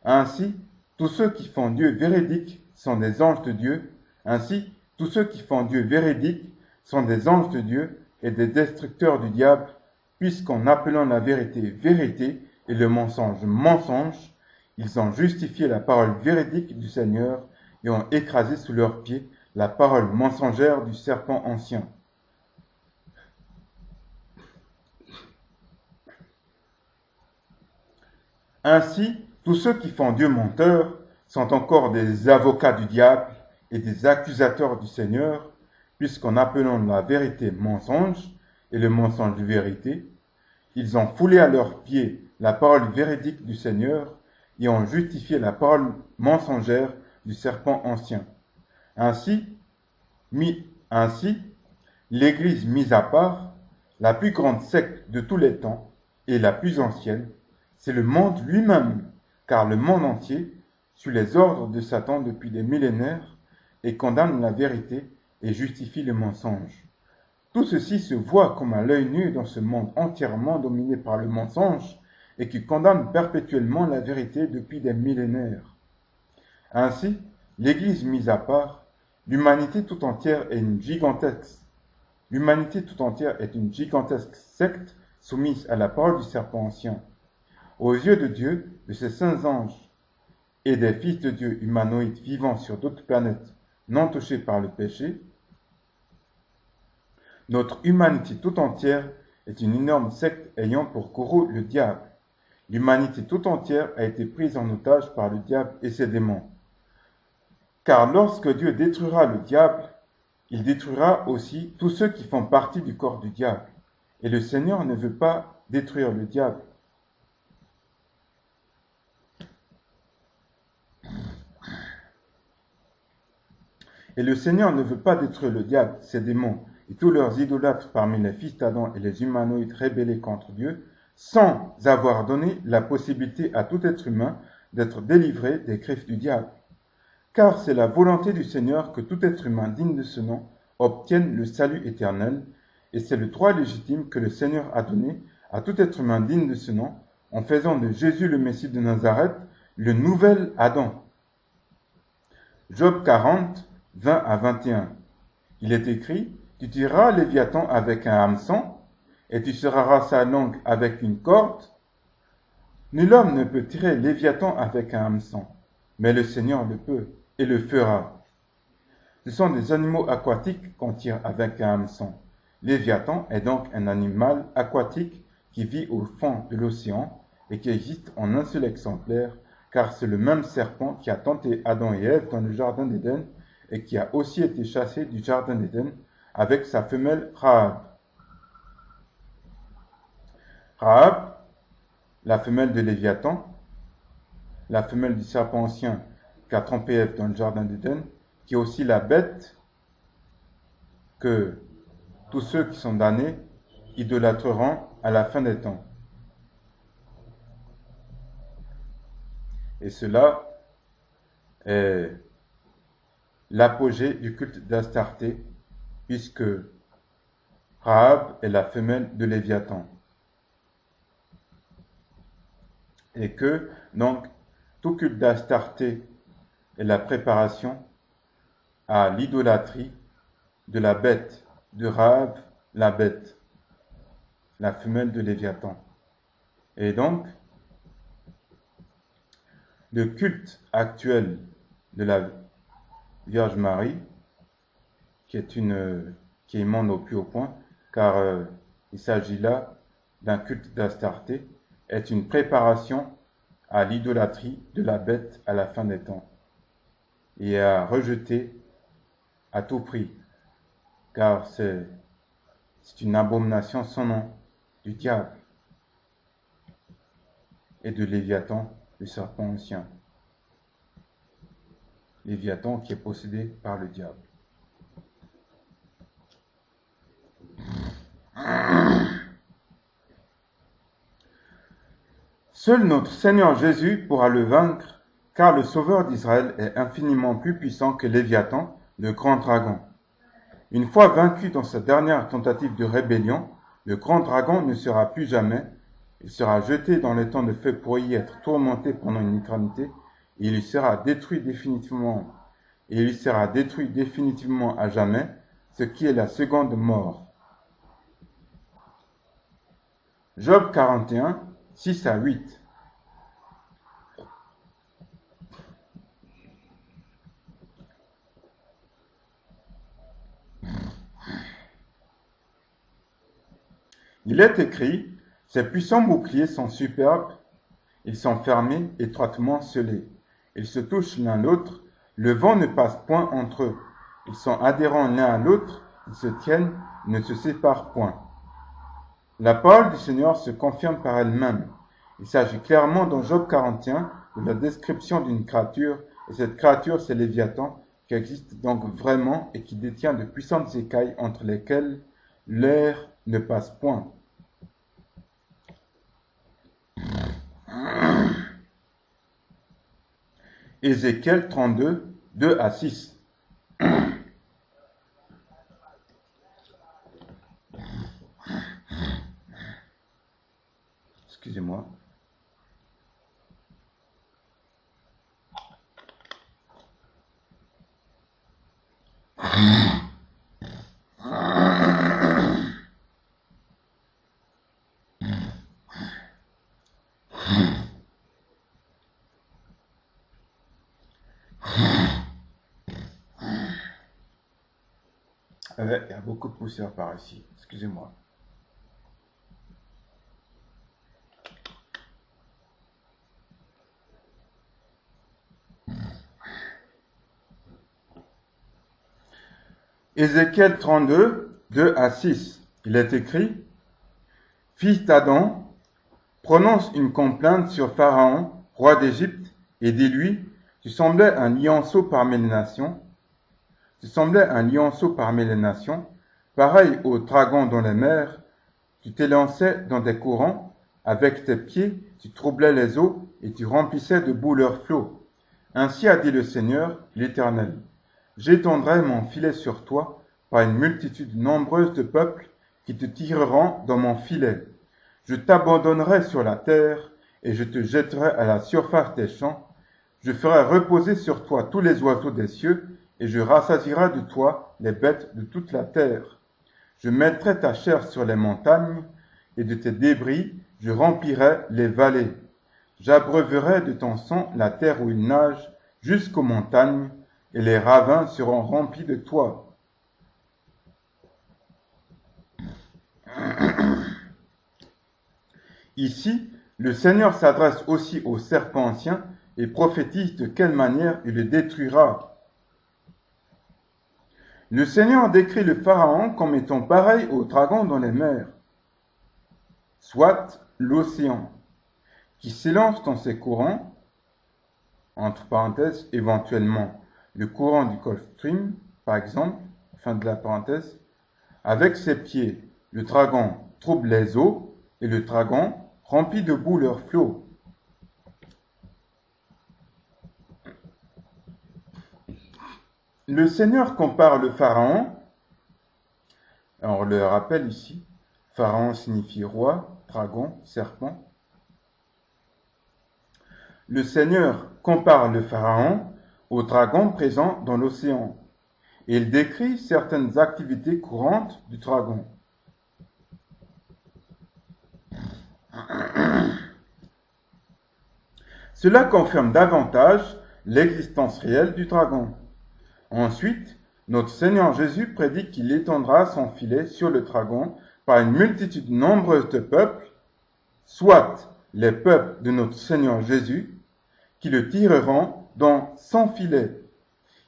Ainsi, tous ceux qui font Dieu véridique sont des anges de Dieu. Ainsi, tous ceux qui font Dieu véridique sont des anges de Dieu et des destructeurs du diable, puisqu'en appelant la vérité vérité et le mensonge mensonge, ils ont justifié la parole véridique du Seigneur et ont écrasé sous leurs pieds la parole mensongère du serpent ancien. Ainsi, tous ceux qui font Dieu menteur sont encore des avocats du diable et des accusateurs du Seigneur, puisqu'en appelant la vérité mensonge et le mensonge vérité, ils ont foulé à leurs pieds la parole véridique du Seigneur et ont justifié la parole mensongère du serpent ancien. Ainsi, l'Église mise à part, la plus grande secte de tous les temps et la plus ancienne, c'est le monde lui-même, car le monde entier suit les ordres de Satan depuis des millénaires et condamne la vérité et justifie le mensonge. Tout ceci se voit comme à l'œil nu dans ce monde entièrement dominé par le mensonge et qui condamne perpétuellement la vérité depuis des millénaires. Ainsi, l'Église mise à part, l'humanité tout entière est une gigantesque secte soumise à la parole du serpent ancien. Aux yeux de Dieu, de ses saints anges et des fils de Dieu humanoïdes vivant sur d'autres planètes non touchées par le péché, notre humanité tout entière est une énorme secte ayant pour gourou le diable. L'humanité tout entière a été prise en otage par le diable et ses démons. Car lorsque Dieu détruira le diable, il détruira aussi tous ceux qui font partie du corps du diable. Et le Seigneur ne veut pas détruire le diable. Et le Seigneur ne veut pas détruire le diable, ses démons, et tous leurs idolâtres parmi les fils d'Adam et les humanoïdes rébellés contre Dieu, sans avoir donné la possibilité à tout être humain d'être délivré des griffes du diable. Car c'est la volonté du Seigneur que tout être humain digne de ce nom obtienne le salut éternel, et c'est le droit légitime que le Seigneur a donné à tout être humain digne de ce nom, en faisant de Jésus le Messie de Nazareth le nouvel Adam. Job 40, 20 à 21. Il est écrit, tu tireras Léviathan avec un hameçon, et tu sereras sa langue avec une corde. Nul homme ne peut tirer Léviathan avec un hameçon, mais le Seigneur le peut et le fera. Ce sont des animaux aquatiques qu'on tire avec un hameçon. Léviathan est donc un animal aquatique qui vit au fond de l'océan et qui existe en un seul exemplaire, car c'est le même serpent qui a tenté Adam et Ève dans le jardin d'Éden et qui a aussi été chassé du jardin d'Éden avec sa femelle Rahab. Rahab, la femelle de Léviathan, la femelle du serpent ancien qui a trompé Ève dans le jardin d'Éden, qui est aussi la bête que tous ceux qui sont damnés idolâtreront à la fin des temps. Et cela est l'apogée du culte d'Astarté, puisque Rahab est la femelle de Léviathan. Et que, donc, tout culte d'Astarté est la préparation à l'idolâtrie de la bête, de Rahab, la bête, la femelle de Léviathan. Et donc, le culte actuel de la Vierge Marie, qui est immonde au plus haut point, car il s'agit là d'un culte d'Astarté, est une préparation à l'idolâtrie de la bête à la fin des temps, et à rejeter à tout prix, car c'est une abomination sans nom du diable et de Léviathan, le serpent ancien. Léviathan qui est possédé par le diable. Seul notre Seigneur Jésus pourra le vaincre, car le Sauveur d'Israël est infiniment plus puissant que Léviathan, le grand dragon. Une fois vaincu dans sa dernière tentative de rébellion, le grand dragon ne sera plus jamais, il sera jeté dans les temps de feu pour y être tourmenté pendant une éternité, et il sera détruit définitivement à jamais, ce qui est la seconde mort. Job 41, 6 à 8. Il est écrit, ces puissants boucliers sont superbes, ils sont fermés, étroitement scellés. Ils se touchent l'un l'autre, le vent ne passe point entre eux. Ils sont adhérents l'un à l'autre, ils se tiennent, ne se séparent point. La parole du Seigneur se confirme par elle-même. Il s'agit clairement dans Job 41 de la description d'une créature, et cette créature c'est Léviathan, qui existe donc vraiment et qui détient de puissantes écailles entre lesquelles l'air ne passe point. Ézéchiel 32, 2 à 6. Excusez-moi. Il y a beaucoup de poussière par ici, excusez-moi. Ézéchiel 32, 2 à 6. Il est écrit: Fils d'Adam, prononce une complainte sur Pharaon, roi d'Égypte, et dis-lui: Tu semblais un lionceau parmi les nations. Tu semblais un lionceau parmi les nations, pareil au dragon dans les mers. Tu t'élançais dans des courants, avec tes pieds, tu troublais les eaux, et tu remplissais de boue leurs flots. Ainsi a dit le Seigneur, l'Éternel: J'étendrai mon filet sur toi par une multitude nombreuse de peuples qui te tireront dans mon filet. Je t'abandonnerai sur la terre et je te jetterai à la surface des champs. Je ferai reposer sur toi tous les oiseaux des cieux et je rassasierai de toi les bêtes de toute la terre. Je mettrai ta chair sur les montagnes et de tes débris je remplirai les vallées. J'abreuverai de ton sang la terre où il nage jusqu'aux montagnes, et les ravins seront remplis de toi. Ici, le Seigneur s'adresse aussi au serpent ancien et prophétise de quelle manière il le détruira. Le Seigneur décrit le Pharaon comme étant pareil au dragon dans les mers, soit l'océan, qui s'élance dans ses courants, entre parenthèses, éventuellement le courant du Gulf Stream, par exemple, fin de la parenthèse, avec ses pieds, le dragon trouble les eaux et le dragon remplit de boue leurs flots. Le Seigneur compare le Pharaon, on le rappelle ici, Pharaon signifie roi, dragon, serpent. Le Seigneur compare le Pharaon au dragon présent dans l'océan et il décrit certaines activités courantes du dragon. Cela confirme davantage l'existence réelle du dragon. Ensuite, notre Seigneur Jésus prédit qu'il étendra son filet sur le dragon par une multitude nombreuse de peuples, soit les peuples de notre Seigneur Jésus, qui le tireront dans son filet.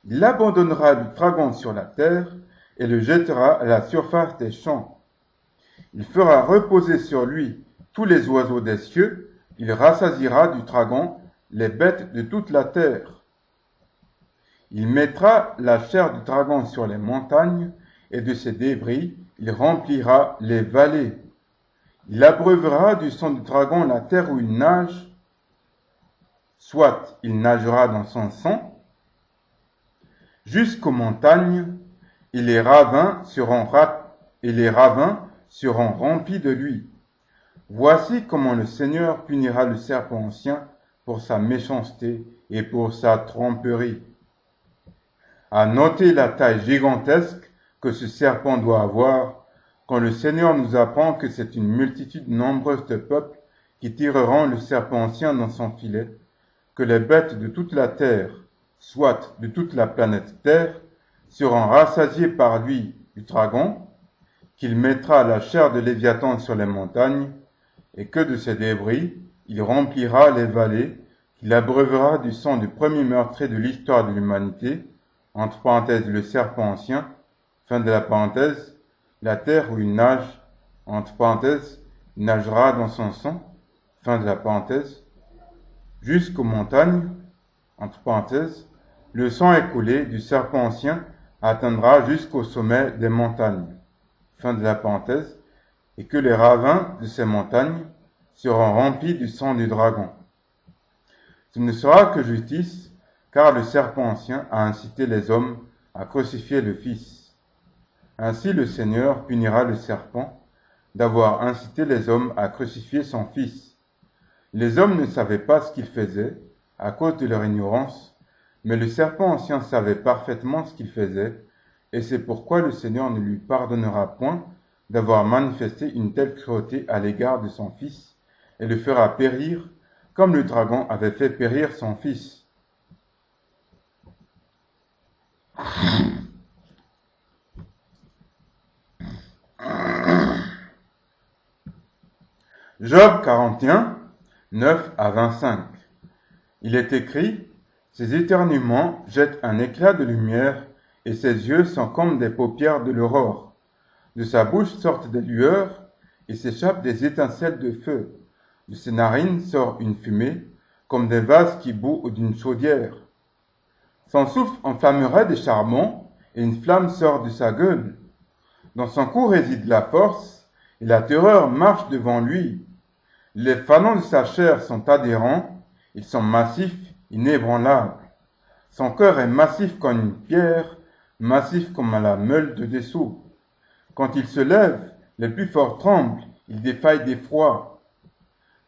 Il abandonnera le dragon sur la terre et le jettera à la surface des champs. Il fera reposer sur lui tous les oiseaux des cieux, il rassasiera du dragon les bêtes de toute la terre. Il mettra la chair du dragon sur les montagnes, et de ses débris il remplira les vallées. Il abreuvera du sang du dragon la terre où il nage, soit il nagera dans son sang, jusqu'aux montagnes, et les ravins seront remplis de lui. Voici comment le Seigneur punira le serpent ancien pour sa méchanceté et pour sa tromperie. À noter la taille gigantesque que ce serpent doit avoir, quand le Seigneur nous apprend que c'est une multitude nombreuse de peuples qui tireront le serpent ancien dans son filet, que les bêtes de toute la terre, soit de toute la planète Terre, seront rassasiées par lui du dragon, qu'il mettra la chair de Léviathan sur les montagnes, et que de ses débris, il remplira les vallées, qu'il abreuvera du sang du premier meurtrier de l'histoire de l'humanité, entre parenthèses le serpent ancien, fin de la parenthèse, la terre où il nage, entre parenthèses, il nagera dans son sang, fin de la parenthèse, jusqu'aux montagnes, entre parenthèses, le sang écoulé du serpent ancien atteindra jusqu'au sommet des montagnes, fin de la parenthèse, et que les ravins de ces montagnes seront remplis du sang du dragon. Ce ne sera que justice, car le serpent ancien a incité les hommes à crucifier le Fils. Ainsi le Seigneur punira le serpent d'avoir incité les hommes à crucifier son Fils. Les hommes ne savaient pas ce qu'il faisait à cause de leur ignorance, mais le serpent ancien savait parfaitement ce qu'il faisait, et c'est pourquoi le Seigneur ne lui pardonnera point d'avoir manifesté une telle cruauté à l'égard de son Fils, et le fera périr comme le dragon avait fait périr son fils. Job 41, 9 à 25. Il est écrit, « Ses éternuements jettent un éclat de lumière, et ses yeux sont comme des paupières de l'aurore. De sa bouche sortent des lueurs, et s'échappent des étincelles de feu. De ses narines sort une fumée, comme des vases qui bouent d'une chaudière. Son souffle enflammerait des charbons, et une flamme sort de sa gueule. Dans son cou réside la force, et la terreur marche devant lui. Les fanons de sa chair sont adhérents, ils sont massifs, inébranlables. Son cœur est massif comme une pierre, massif comme la meule de dessous. Quand il se lève, les plus forts tremblent, il défaille d'effroi.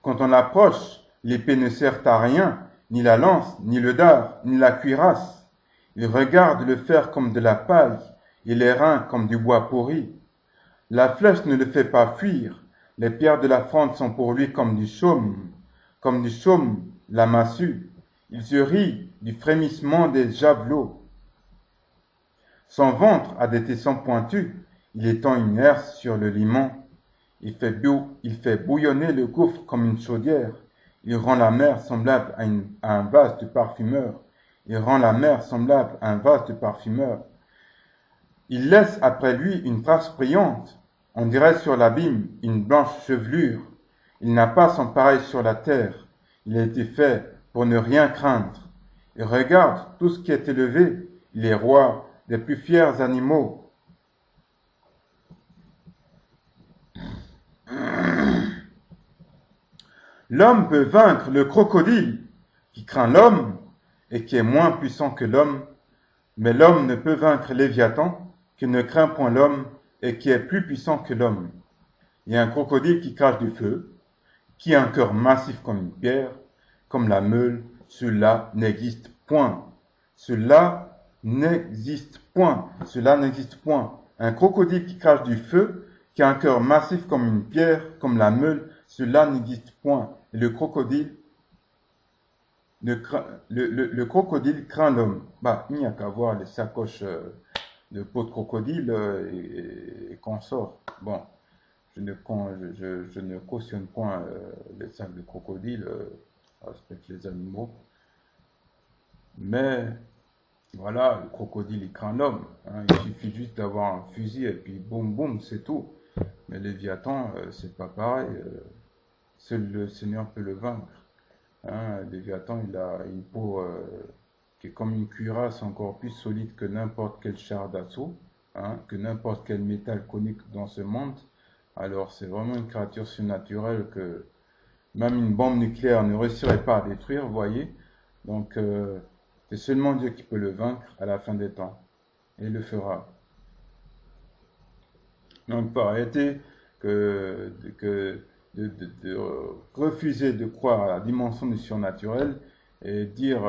Quand on l'approche, l'épée ne sert à rien, ni la lance, ni le dard, ni la cuirasse. Il regarde le fer comme de la paille, et les reins comme du bois pourri. La flèche ne le fait pas fuir, les pierres de la fronde sont pour lui comme du chaume, la massue. Il se rit du frémissement des javelots. Son ventre a des tessons pointus, il étend une herse sur le limon. Il fait bouillonner le gouffre comme une chaudière. Il rend la mer semblable à un vase de parfumeur. Il rend la mer semblable à un vase de parfumeur. Il laisse après lui une trace brillante. On dirait sur l'abîme une blanche chevelure. Il n'a pas son pareil sur la terre. Il a été fait pour ne rien craindre. Il regarde tout ce qui est élevé, les rois des plus fiers animaux. L'homme peut vaincre le crocodile qui craint l'homme et qui est moins puissant que l'homme, mais l'homme ne peut vaincre Léviathan qui ne craint point l'homme et qui est plus puissant que l'homme. Il y a un crocodile qui crache du feu, qui a un cœur massif comme une pierre, comme la meule, cela n'existe point. Cela n'existe point. Cela n'existe point. Un crocodile qui crache du feu, qui a un cœur massif comme une pierre, comme la meule, cela n'existe point. Et le crocodile craint l'homme. Il n'y a qu'à voir les sacoches de peau de crocodile et consorts. Bon, je ne cautionne point les sacs de crocodile, respecte les animaux. Mais voilà, le crocodile il craint l'homme. Il suffit juste d'avoir un fusil et puis boum boum, c'est tout. Mais Léviathan, c'est pas pareil. Seul le Seigneur peut le vaincre. Léviathan, il a une peau qui est comme une cuirasse encore plus solide que n'importe quel char d'assaut, que n'importe quel métal conique dans ce monde. Alors c'est vraiment une créature surnaturelle que même une bombe nucléaire ne réussirait pas à détruire, vous voyez. Donc c'est seulement Dieu qui peut le vaincre à la fin des temps. Et il le fera. Donc faut arrêter de refuser de croire à la dimension du surnaturel et dire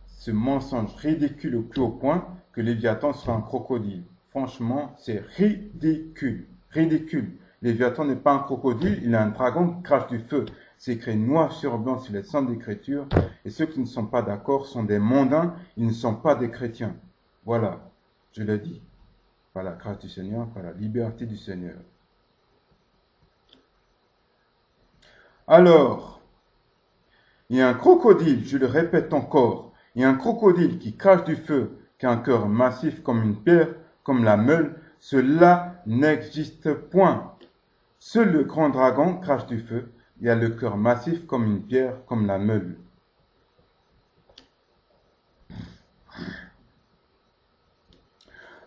ce mensonge ridicule au plus haut point que Léviathan sera un crocodile. Franchement, c'est ridicule. Ridicule. Léviathan n'est pas un crocodile, il est un dragon qui crache du feu. C'est écrit noir sur blanc sur les Saintes Écritures. Et ceux qui ne sont pas d'accord sont des mondains, ils ne sont pas des chrétiens. Voilà, je l'ai dit. Par la grâce du Seigneur, par la liberté du Seigneur. Alors, il y a un crocodile, je le répète encore, il y a un crocodile qui crache du feu, qui a un cœur massif comme une pierre, comme la meule, cela n'existe point. Seul le grand dragon crache du feu, il a le cœur massif comme une pierre, comme la meule.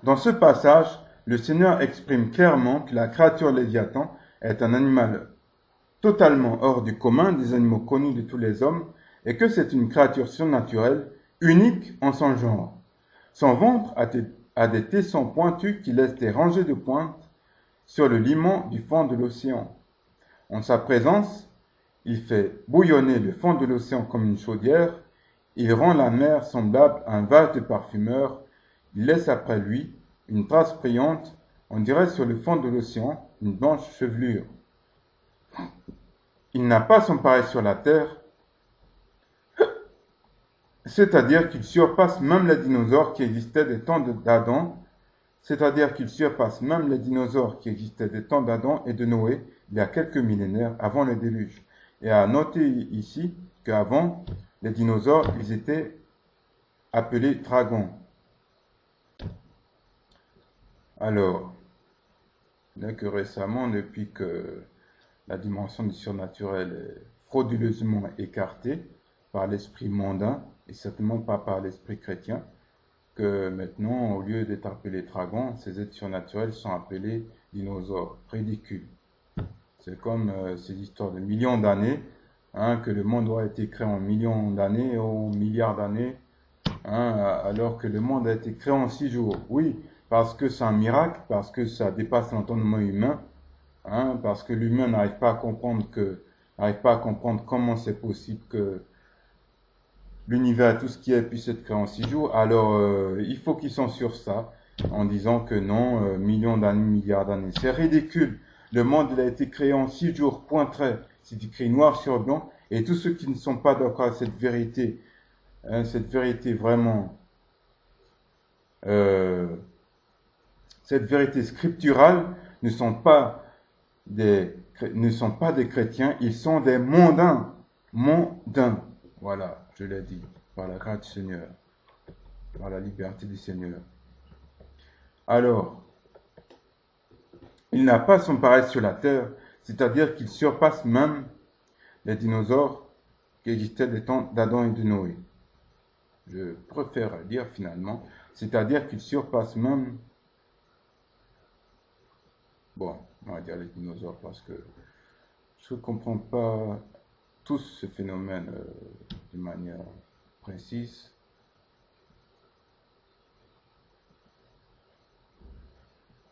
Dans ce passage, le Seigneur exprime clairement que la créature Léviathan est un animal totalement hors du commun des animaux connus de tous les hommes et que c'est une créature surnaturelle, unique en son genre. Son ventre a des tessons pointus qui laissent des rangées de pointes sur le limon du fond de l'océan. En sa présence, il fait bouillonner le fond de l'océan comme une chaudière, il rend la mer semblable à un vase de parfumeur, il laisse après lui une trace brillante, on dirait sur le fond de l'océan une blanche chevelure. Il n'a pas son pareil sur la terre, c'est-à-dire qu'il surpasse même les dinosaures qui existaient des temps d'Adam, c'est-à-dire qu'il surpasse même les dinosaures qui existaient des temps d'Adam et de Noé il y a quelques millénaires avant le déluge. Et à noter ici qu'avant, les dinosaures, ils étaient appelés dragons. Alors, bien que récemment, depuis que la dimension du surnaturel est frauduleusement écartée par l'esprit mondain, et certainement pas par l'esprit chrétien, que maintenant, au lieu d'être appelés dragons, ces êtres surnaturels sont appelés dinosaures. Ridicule. C'est comme ces histoires de millions d'années, hein, que le monde aurait été créé en millions d'années ou milliards d'années, hein, alors que le monde a été créé en 6 jours. Oui, parce que c'est un miracle, parce que ça dépasse l'entendement humain, hein, parce que l'humain n'arrive pas à comprendre comment c'est possible que l'univers et tout ce qui est puisse être créé en 6 jours. Alors, il faut qu'ils censurent ça en disant que non, millions d'années, milliards d'années. C'est ridicule. Le monde, il a été créé en 6 jours, point trait. C'est écrit noir sur blanc. Et tous ceux qui ne sont pas d'accord avec cette vérité vraiment, euh, cette vérité scripturale, ne sont pas ne sont pas des chrétiens, ils sont des mondains. Mondains. Voilà, je l'ai dit, par la grâce du Seigneur, par la liberté du Seigneur. Alors, il n'a pas son pareil sur la terre, c'est-à-dire qu'il surpasse même les dinosaures qui existaient des temps d'Adam et de Noé. Je préfère dire finalement, c'est-à-dire qu'il surpasse même, bon, on va dire les dinosaures parce que je ne comprends pas tout ce phénomène de manière précise.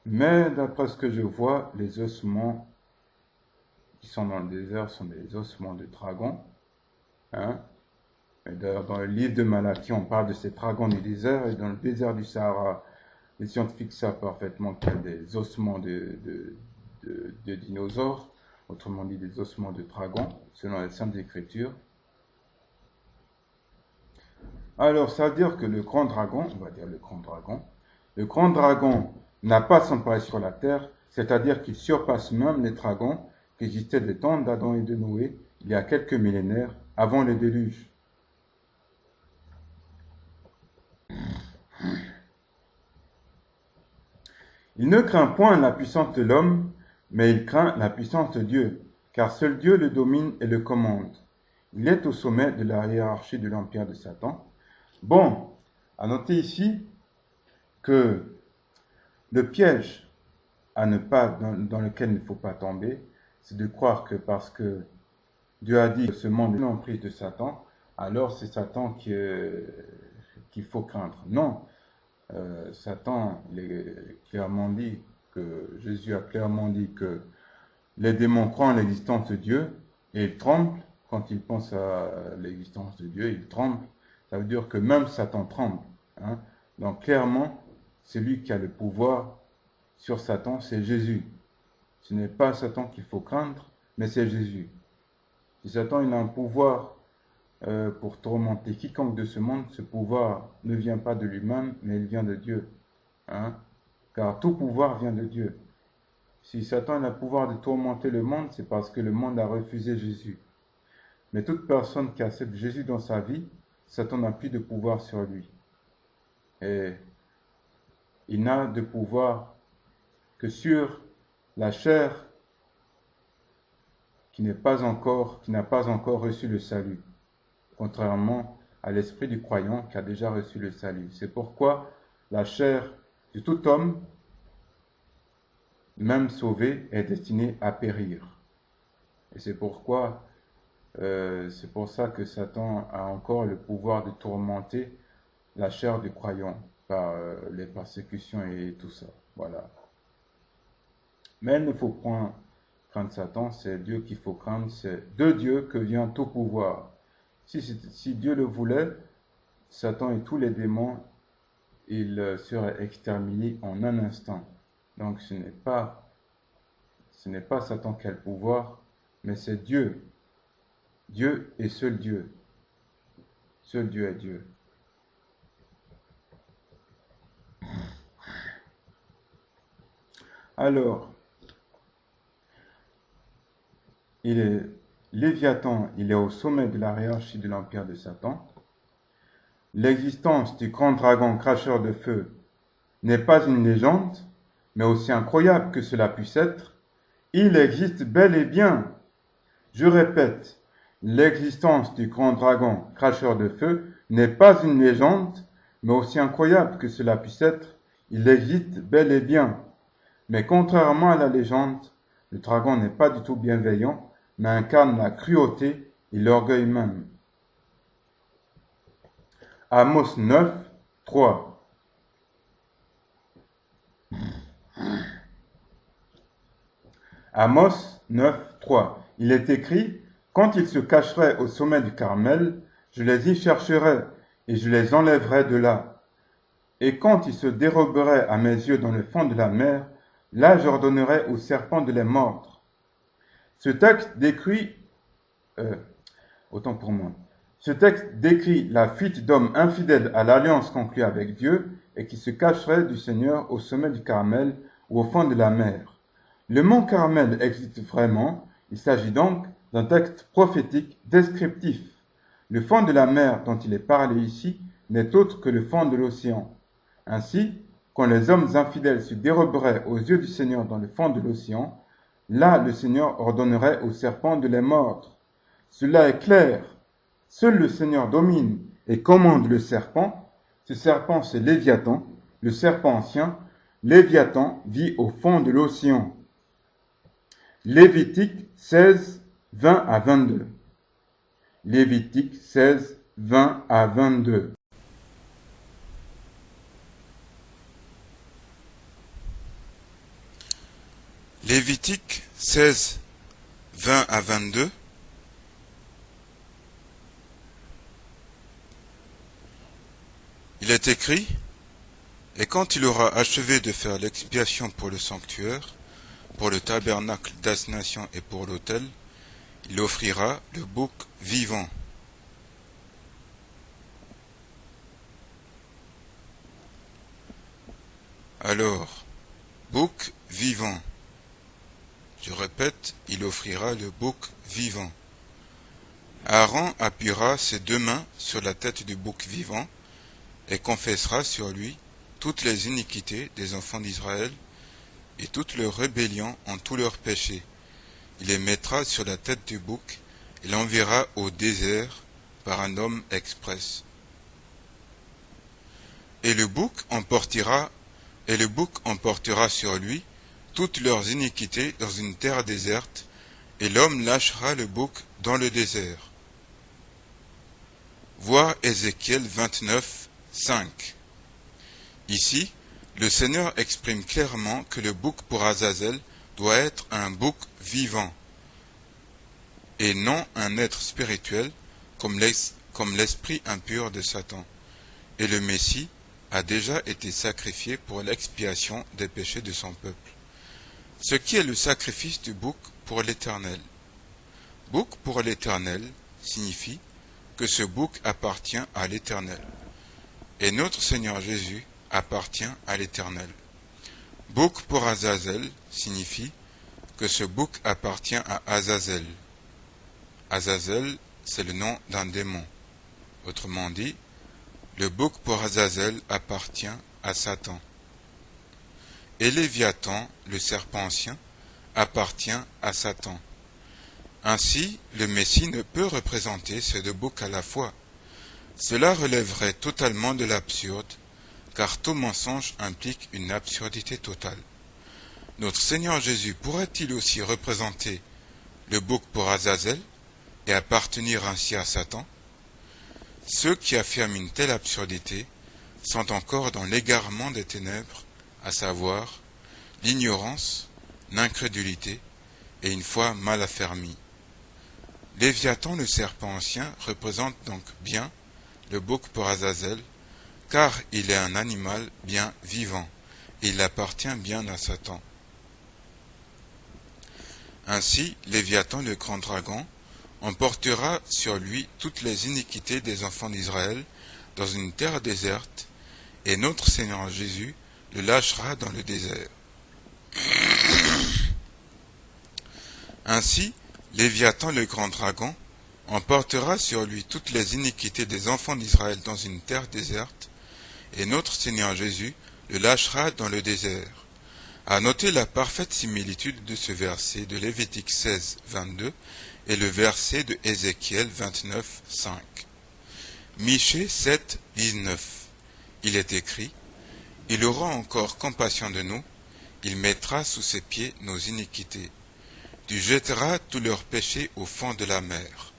Mais d'après ce que je vois, les ossements qui sont dans le désert sont des ossements de dragons. Hein? Et d'ailleurs, dans le livre de Malachie, on parle de ces dragons du désert. Et dans le désert du Sahara, les scientifiques savent parfaitement qu'il y a des ossements de dinosaures, autrement dit des ossements de dragons, selon les Saintes Écritures. Alors, ça veut dire que le grand dragon, on va dire le grand dragon n'a pas son pareil sur la terre, c'est-à-dire qu'il surpasse même les dragons qui existaient des temps d'Adam et de Noé, il y a quelques millénaires avant le déluge. Il ne craint point la puissance de l'homme, mais il craint la puissance de Dieu, car seul Dieu le domine et le commande. Il est au sommet de la hiérarchie de l'empire de Satan. Bon, à noter ici que le piège à ne pas, dans lequel il ne faut pas tomber, c'est de croire que parce que Dieu a dit que ce monde est l'emprise de Satan, alors c'est Satan qu'il faut craindre. Non, Satan clairement dit que Jésus a clairement dit que les démons croient en l'existence de Dieu et ils tremblent quand ils pensent à l'existence de Dieu, ils tremblent. Ça veut dire que même Satan tremble. Hein. Donc clairement, celui qui a le pouvoir sur Satan, c'est Jésus. Ce n'est pas Satan qu'il faut craindre, mais c'est Jésus. Si Satan il a un pouvoir pour tourmenter quiconque de ce monde, ce pouvoir ne vient pas de lui-même, mais il vient de Dieu. Hein? Car tout pouvoir vient de Dieu. Si Satan a le pouvoir de tourmenter le monde, c'est parce que le monde a refusé Jésus. Mais toute personne qui accepte Jésus dans sa vie, Satan n'a plus de pouvoir sur lui. Et il n'a de pouvoir que sur la chair qui n'a pas encore reçu le salut, contrairement à l'esprit du croyant qui a déjà reçu le salut. C'est pourquoi la chair de tout homme, même sauvé, est destinée à périr. Et c'est pour ça que Satan a encore le pouvoir de tourmenter la chair du croyant par les persécutions et tout ça. Voilà. Mais il ne faut point craindre Satan, c'est Dieu qu'il faut craindre, c'est de Dieu que vient tout pouvoir. Si Dieu le voulait, Satan et tous les démons, ils seraient exterminés en un instant. Donc ce n'est pas Satan qui a le pouvoir, mais c'est Dieu Dieu et seul Dieu. Seul Dieu est Dieu. Alors, Léviathan, il est au sommet de la hiérarchie de l'empire de Satan. L'existence du grand dragon cracheur de feu n'est pas une légende, mais aussi incroyable que cela puisse être. Il existe bel et bien. Je répète, l'existence du grand dragon cracheur de feu n'est pas une légende, mais aussi incroyable que cela puisse être. Il existe bel et bien. Mais contrairement à la légende, le dragon n'est pas du tout bienveillant, mais incarne la cruauté et l'orgueil même. Amos 9, 3. Amos 9, 3. Il est écrit, « Quand ils se cacheraient au sommet du Carmel, je les y chercherai, et je les enlèverai de là. Et quand ils se déroberaient à mes yeux dans le fond de la mer, là j'ordonnerai aux serpents de les mordre. » Ce texte décrit, autant pour moi, ce texte décrit la fuite d'hommes infidèles à l'alliance conclue avec Dieu et qui se cacheraient du Seigneur au sommet du Carmel ou au fond de la mer. Le mont Carmel existe vraiment, il s'agit donc d'un texte prophétique descriptif. Le fond de la mer dont il est parlé ici n'est autre que le fond de l'océan. Ainsi, quand les hommes infidèles se déroberaient aux yeux du Seigneur dans le fond de l'océan, là le Seigneur ordonnerait aux serpents de les mordre. Cela est clair. Seul le Seigneur domine et commande le serpent. Ce serpent, c'est Léviathan, le serpent ancien. Léviathan vit au fond de l'océan. Lévitique 16, 20 à 22. Lévitique 16, 20 à 22. Lévitique 16, 20 à 22. Il est écrit, « Et quand il aura achevé de faire l'expiation pour le sanctuaire, pour le tabernacle d'assignation et pour l'autel, il offrira le bouc vivant. » Alors, bouc vivant. Je répète, il offrira le bouc vivant. Aaron appuiera ses 2 mains sur la tête du bouc vivant et confessera sur lui toutes les iniquités des enfants d'Israël et toutes leurs rébellions en tous leurs péchés. Il les mettra sur la tête du bouc et l'enverra au désert par un homme express. Et le bouc emportera sur lui toutes leurs iniquités dans une terre déserte, et l'homme lâchera le bouc dans le désert. Voir Ézéchiel 29, 5. Ici, le Seigneur exprime clairement que le bouc pour Azazel doit être un bouc vivant, et non un être spirituel comme l'esprit impur de Satan. Et le Messie a déjà été sacrifié pour l'expiation des péchés de son peuple. Ce qui est le sacrifice du bouc pour l'Éternel. Bouc pour l'Éternel signifie que ce bouc appartient à l'Éternel. Et notre Seigneur Jésus appartient à l'Éternel. Bouc pour Azazel signifie que ce bouc appartient à Azazel. Azazel, c'est le nom d'un démon. Autrement dit, le bouc pour Azazel appartient à Satan. Et Léviathan, le serpent ancien, appartient à Satan. Ainsi, le Messie ne peut représenter ces 2 boucs à la fois. Cela relèverait totalement de l'absurde, car tout mensonge implique une absurdité totale. Notre Seigneur Jésus pourrait-il aussi représenter le bouc pour Azazel et appartenir ainsi à Satan? Ceux qui affirment une telle absurdité sont encore dans l'égarement des ténèbres, à savoir l'ignorance, l'incrédulité et une foi mal affermie. Léviathan, le serpent ancien, représente donc bien le bouc pour Azazel, car il est un animal bien vivant, et il appartient bien à Satan. Ainsi, Léviathan, le grand dragon, On portera sur lui toutes les iniquités des enfants d'Israël dans une terre déserte, et notre Seigneur Jésus le lâchera dans le désert. Ainsi, Léviathan le grand dragon emportera sur lui toutes les iniquités des enfants d'Israël dans une terre déserte, et notre Seigneur Jésus le lâchera dans le désert. À noter la parfaite similitude de ce verset de Lévitique 16, 22 et le verset de Ézéchiel 29, 5. Michée 7, 19. Il est écrit: Il aura encore compassion de nous, il mettra sous ses pieds nos iniquités. Tu jetteras tous leurs péchés au fond de la mer.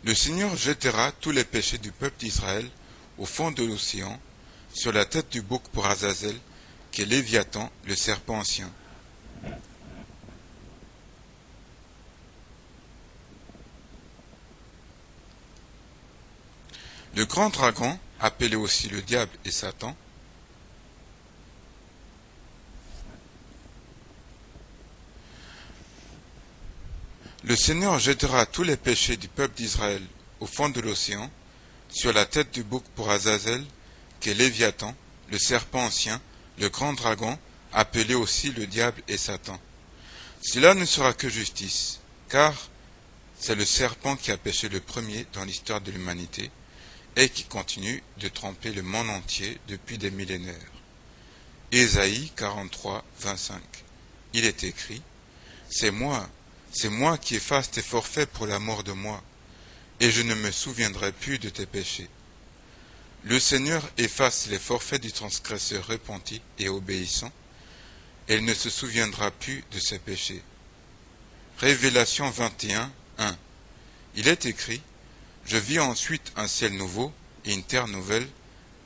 Le Seigneur jettera tous les péchés du peuple d'Israël au fond de l'océan, sur la tête du bouc pour Azazel, qui est Léviathan, le serpent ancien. Le grand dragon, appelé aussi le diable et Satan, le Seigneur jettera tous les péchés du peuple d'Israël au fond de l'océan, sur la tête du bouc pour Azazel, qui est Léviathan, le serpent ancien, le grand dragon, appelé aussi le diable et Satan. Cela ne sera que justice, car c'est le serpent qui a péché le premier dans l'histoire de l'humanité, et qui continue de tromper le monde entier depuis des millénaires. Ésaïe 43, 25. Il est écrit: c'est moi qui efface tes forfaits pour la mort de moi, et je ne me souviendrai plus de tes péchés. Le Seigneur efface les forfaits du transgresseur repenti et obéissant, et il ne se souviendra plus de ses péchés. Révélation 21, 1. Il est écrit: je vis ensuite un ciel nouveau et une terre nouvelle,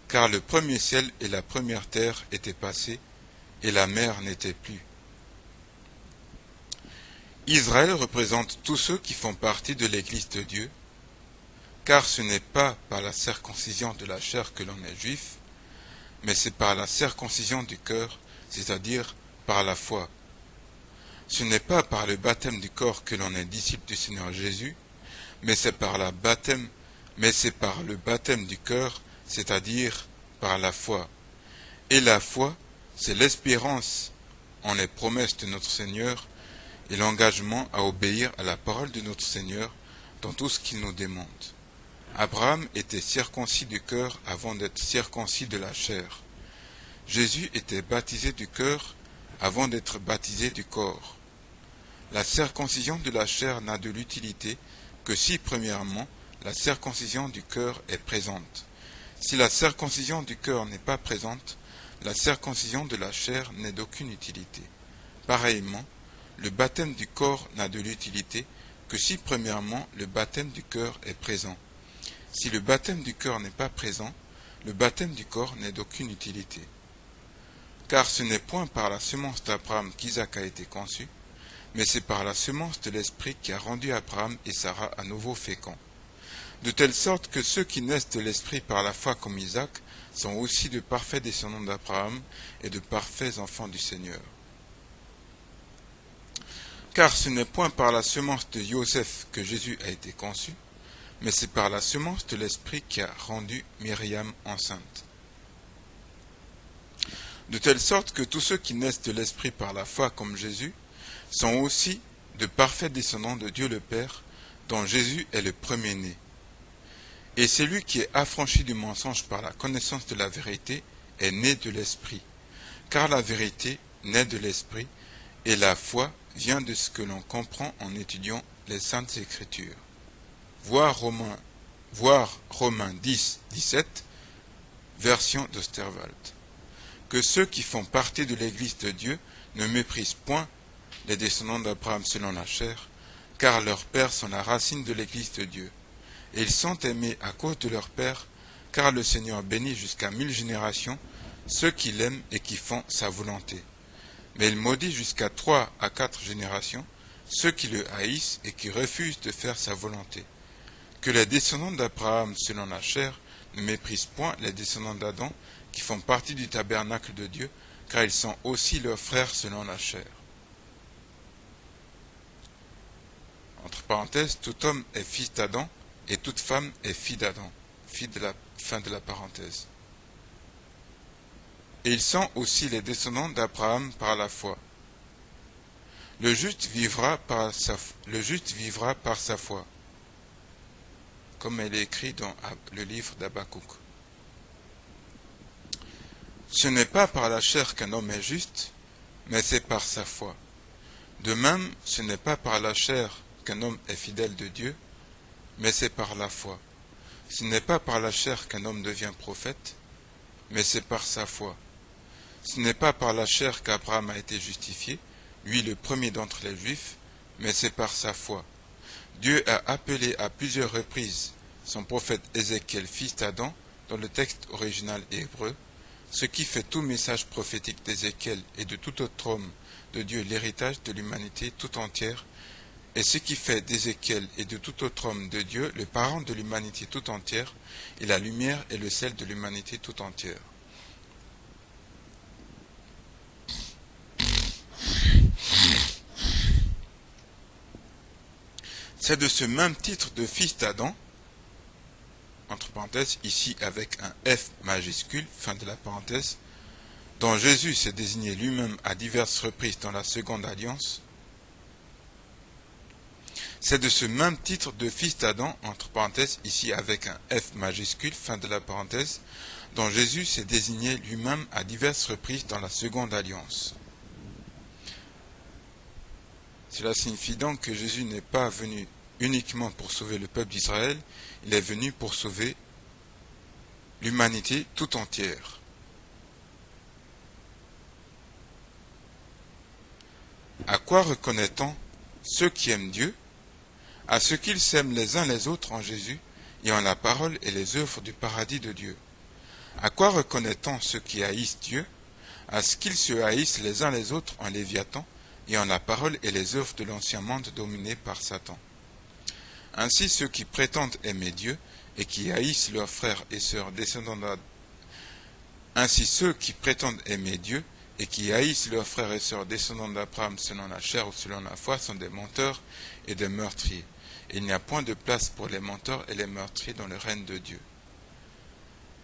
car le premier ciel et la première terre étaient passés, et la mer n'était plus. Israël représente tous ceux qui font partie de l'Église de Dieu, car ce n'est pas par la circoncision de la chair que l'on est juif, mais c'est par la circoncision du cœur, c'est-à-dire par la foi. Ce n'est pas par le baptême du corps que l'on est disciple du Seigneur Jésus, mais c'est par le baptême du cœur, c'est-à-dire par la foi. Et la foi, c'est l'espérance en les promesses de notre Seigneur et l'engagement à obéir à la parole de notre Seigneur dans tout ce qu'il nous demande. Abraham était circoncis du cœur avant d'être circoncis de la chair. Jésus était baptisé du cœur avant d'être baptisé du corps. La circoncision de la chair n'a de l'utilité que si, premièrement, la circoncision du cœur est présente. Si la circoncision du cœur n'est pas présente, la circoncision de la chair n'est d'aucune utilité. Pareillement, le baptême du corps n'a de l'utilité que si, premièrement, le baptême du cœur est présent. Si le baptême du cœur n'est pas présent, le baptême du corps n'est d'aucune utilité. Car ce n'est point par la semence d'Abraham qu'Isaac a été conçu, mais c'est par la semence de l'Esprit qui a rendu Abraham et Sarah à nouveau féconds. De telle sorte que ceux qui naissent de l'Esprit par la foi comme Isaac sont aussi de parfaits descendants d'Abraham et de parfaits enfants du Seigneur. Car ce n'est point par la semence de Joseph que Jésus a été conçu, mais c'est par la semence de l'Esprit qui a rendu Myriam enceinte. De telle sorte que tous ceux qui naissent de l'Esprit par la foi comme Jésus sont aussi de parfaits descendants de Dieu le Père, dont Jésus est le premier-né. Et celui qui est affranchi du mensonge par la connaissance de la vérité est né de l'Esprit, car la vérité naît de l'Esprit, et la foi vient de ce que l'on comprend en étudiant les Saintes Écritures. Voir Romains 10, 17, version d'Osterwald. Que ceux qui font partie de l'Église de Dieu ne méprisent point les descendants d'Abraham selon la chair, car leurs pères sont la racine de l'Église de Dieu. Et ils sont aimés à cause de leur Père, car le Seigneur bénit jusqu'à 1000 générations ceux qui l'aiment et qui font sa volonté. Mais il maudit jusqu'à 3 à 4 générations ceux qui le haïssent et qui refusent de faire sa volonté. Que les descendants d'Abraham selon la chair ne méprisent point les descendants d'Adam qui font partie du tabernacle de Dieu, car ils sont aussi leurs frères selon la chair. Entre parenthèses, tout homme est fils d'Adam et toute femme est fille d'Adam. Fille de la fin de la parenthèse. Et ils sont aussi les descendants d'Abraham par la foi. Le juste vivra par sa foi, comme elle est écrit dans le livre d'Habakkuk. Ce n'est pas par la chair qu'un homme est juste, mais c'est par sa foi. De même, ce n'est pas par la chair qu'un homme est fidèle de Dieu, mais c'est par la foi. Ce n'est pas par la chair qu'un homme devient prophète, mais c'est par sa foi. Ce n'est pas par la chair qu'Abraham a été justifié, lui le premier d'entre les Juifs, mais c'est par sa foi. Dieu a appelé à plusieurs reprises son prophète Ézéchiel fils d'Adam dans le texte original hébreu, ce qui fait tout message prophétique d'Ézéchiel et de tout autre homme de Dieu l'héritage de l'humanité tout entière, et ce qui fait d'Ézéchiel et de tout autre homme de Dieu le parent de l'humanité tout entière, et la lumière et le sel de l'humanité tout entière. C'est de ce même titre de fils d'Adam, entre parenthèses, ici avec un F majuscule, fin de la parenthèse, dont Jésus s'est désigné lui-même à diverses reprises dans la Seconde Alliance. C'est de ce même titre de fils d'Adam, entre parenthèses, ici avec un F majuscule, fin de la parenthèse, dont Jésus s'est désigné lui-même à diverses reprises dans la Seconde Alliance. Cela signifie donc que Jésus n'est pas venu uniquement pour sauver le peuple d'Israël, il est venu pour sauver l'humanité tout entière. À quoi reconnaît-on ceux qui aiment Dieu? À ceux qu'ils s'aiment les uns les autres en Jésus et en la parole et les œuvres du paradis de Dieu. À quoi reconnaît-on ceux qui haïssent Dieu? À ce qu'ils se haïssent les uns les autres en Léviathan et en la parole et les œuvres de l'ancien monde dominé par Satan. Ainsi ceux qui prétendent aimer Dieu et qui haïssent leurs frères et sœurs descendants d'Adam. Ainsi ceux qui prétendent aimer Dieu et qui haïssent leurs frères et sœurs descendants d'Abraham selon la chair ou selon la foi sont des menteurs et des meurtriers. Et il n'y a point de place pour les menteurs et les meurtriers dans le règne de Dieu.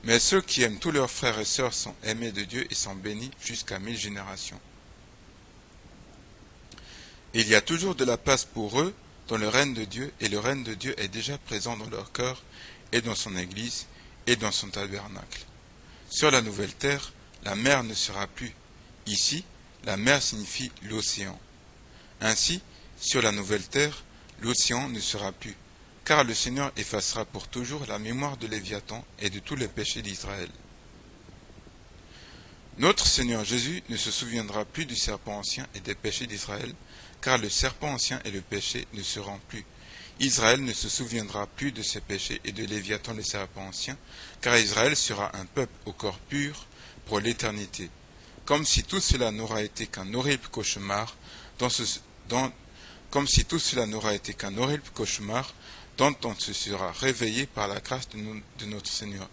Mais ceux qui aiment tous leurs frères et sœurs sont aimés de Dieu et sont bénis jusqu'à 1000 générations. Il y a toujours de la place pour eux dans le règne de Dieu, et le règne de Dieu est déjà présent dans leur cœur, et dans son Église, et dans son tabernacle. Sur la nouvelle terre, la mer ne sera plus. Ici, la mer signifie l'océan. Ainsi, sur la nouvelle terre, l'océan ne sera plus, car le Seigneur effacera pour toujours la mémoire de Léviathan et de tous les péchés d'Israël. Notre Seigneur Jésus ne se souviendra plus du serpent ancien et des péchés d'Israël, car le serpent ancien et le péché ne seront plus. Israël ne se souviendra plus de ses péchés et de Léviathan le serpent ancien, car Israël sera un peuple au corps pur pour l'éternité. Comme si tout cela n'aura été qu'un horrible cauchemar, dont on se sera réveillé par la grâce de notre Seigneur.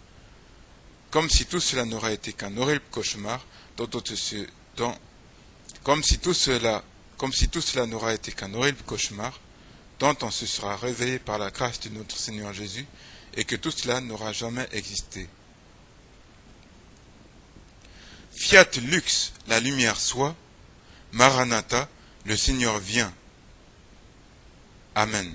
Comme si tout cela n'aurait été qu'un horrible cauchemar, dont on se sera réveillé par la grâce de notre Seigneur Jésus, et que tout cela n'aura jamais existé. Fiat lux, la lumière soit. Maranatha, le Seigneur vient. Amen.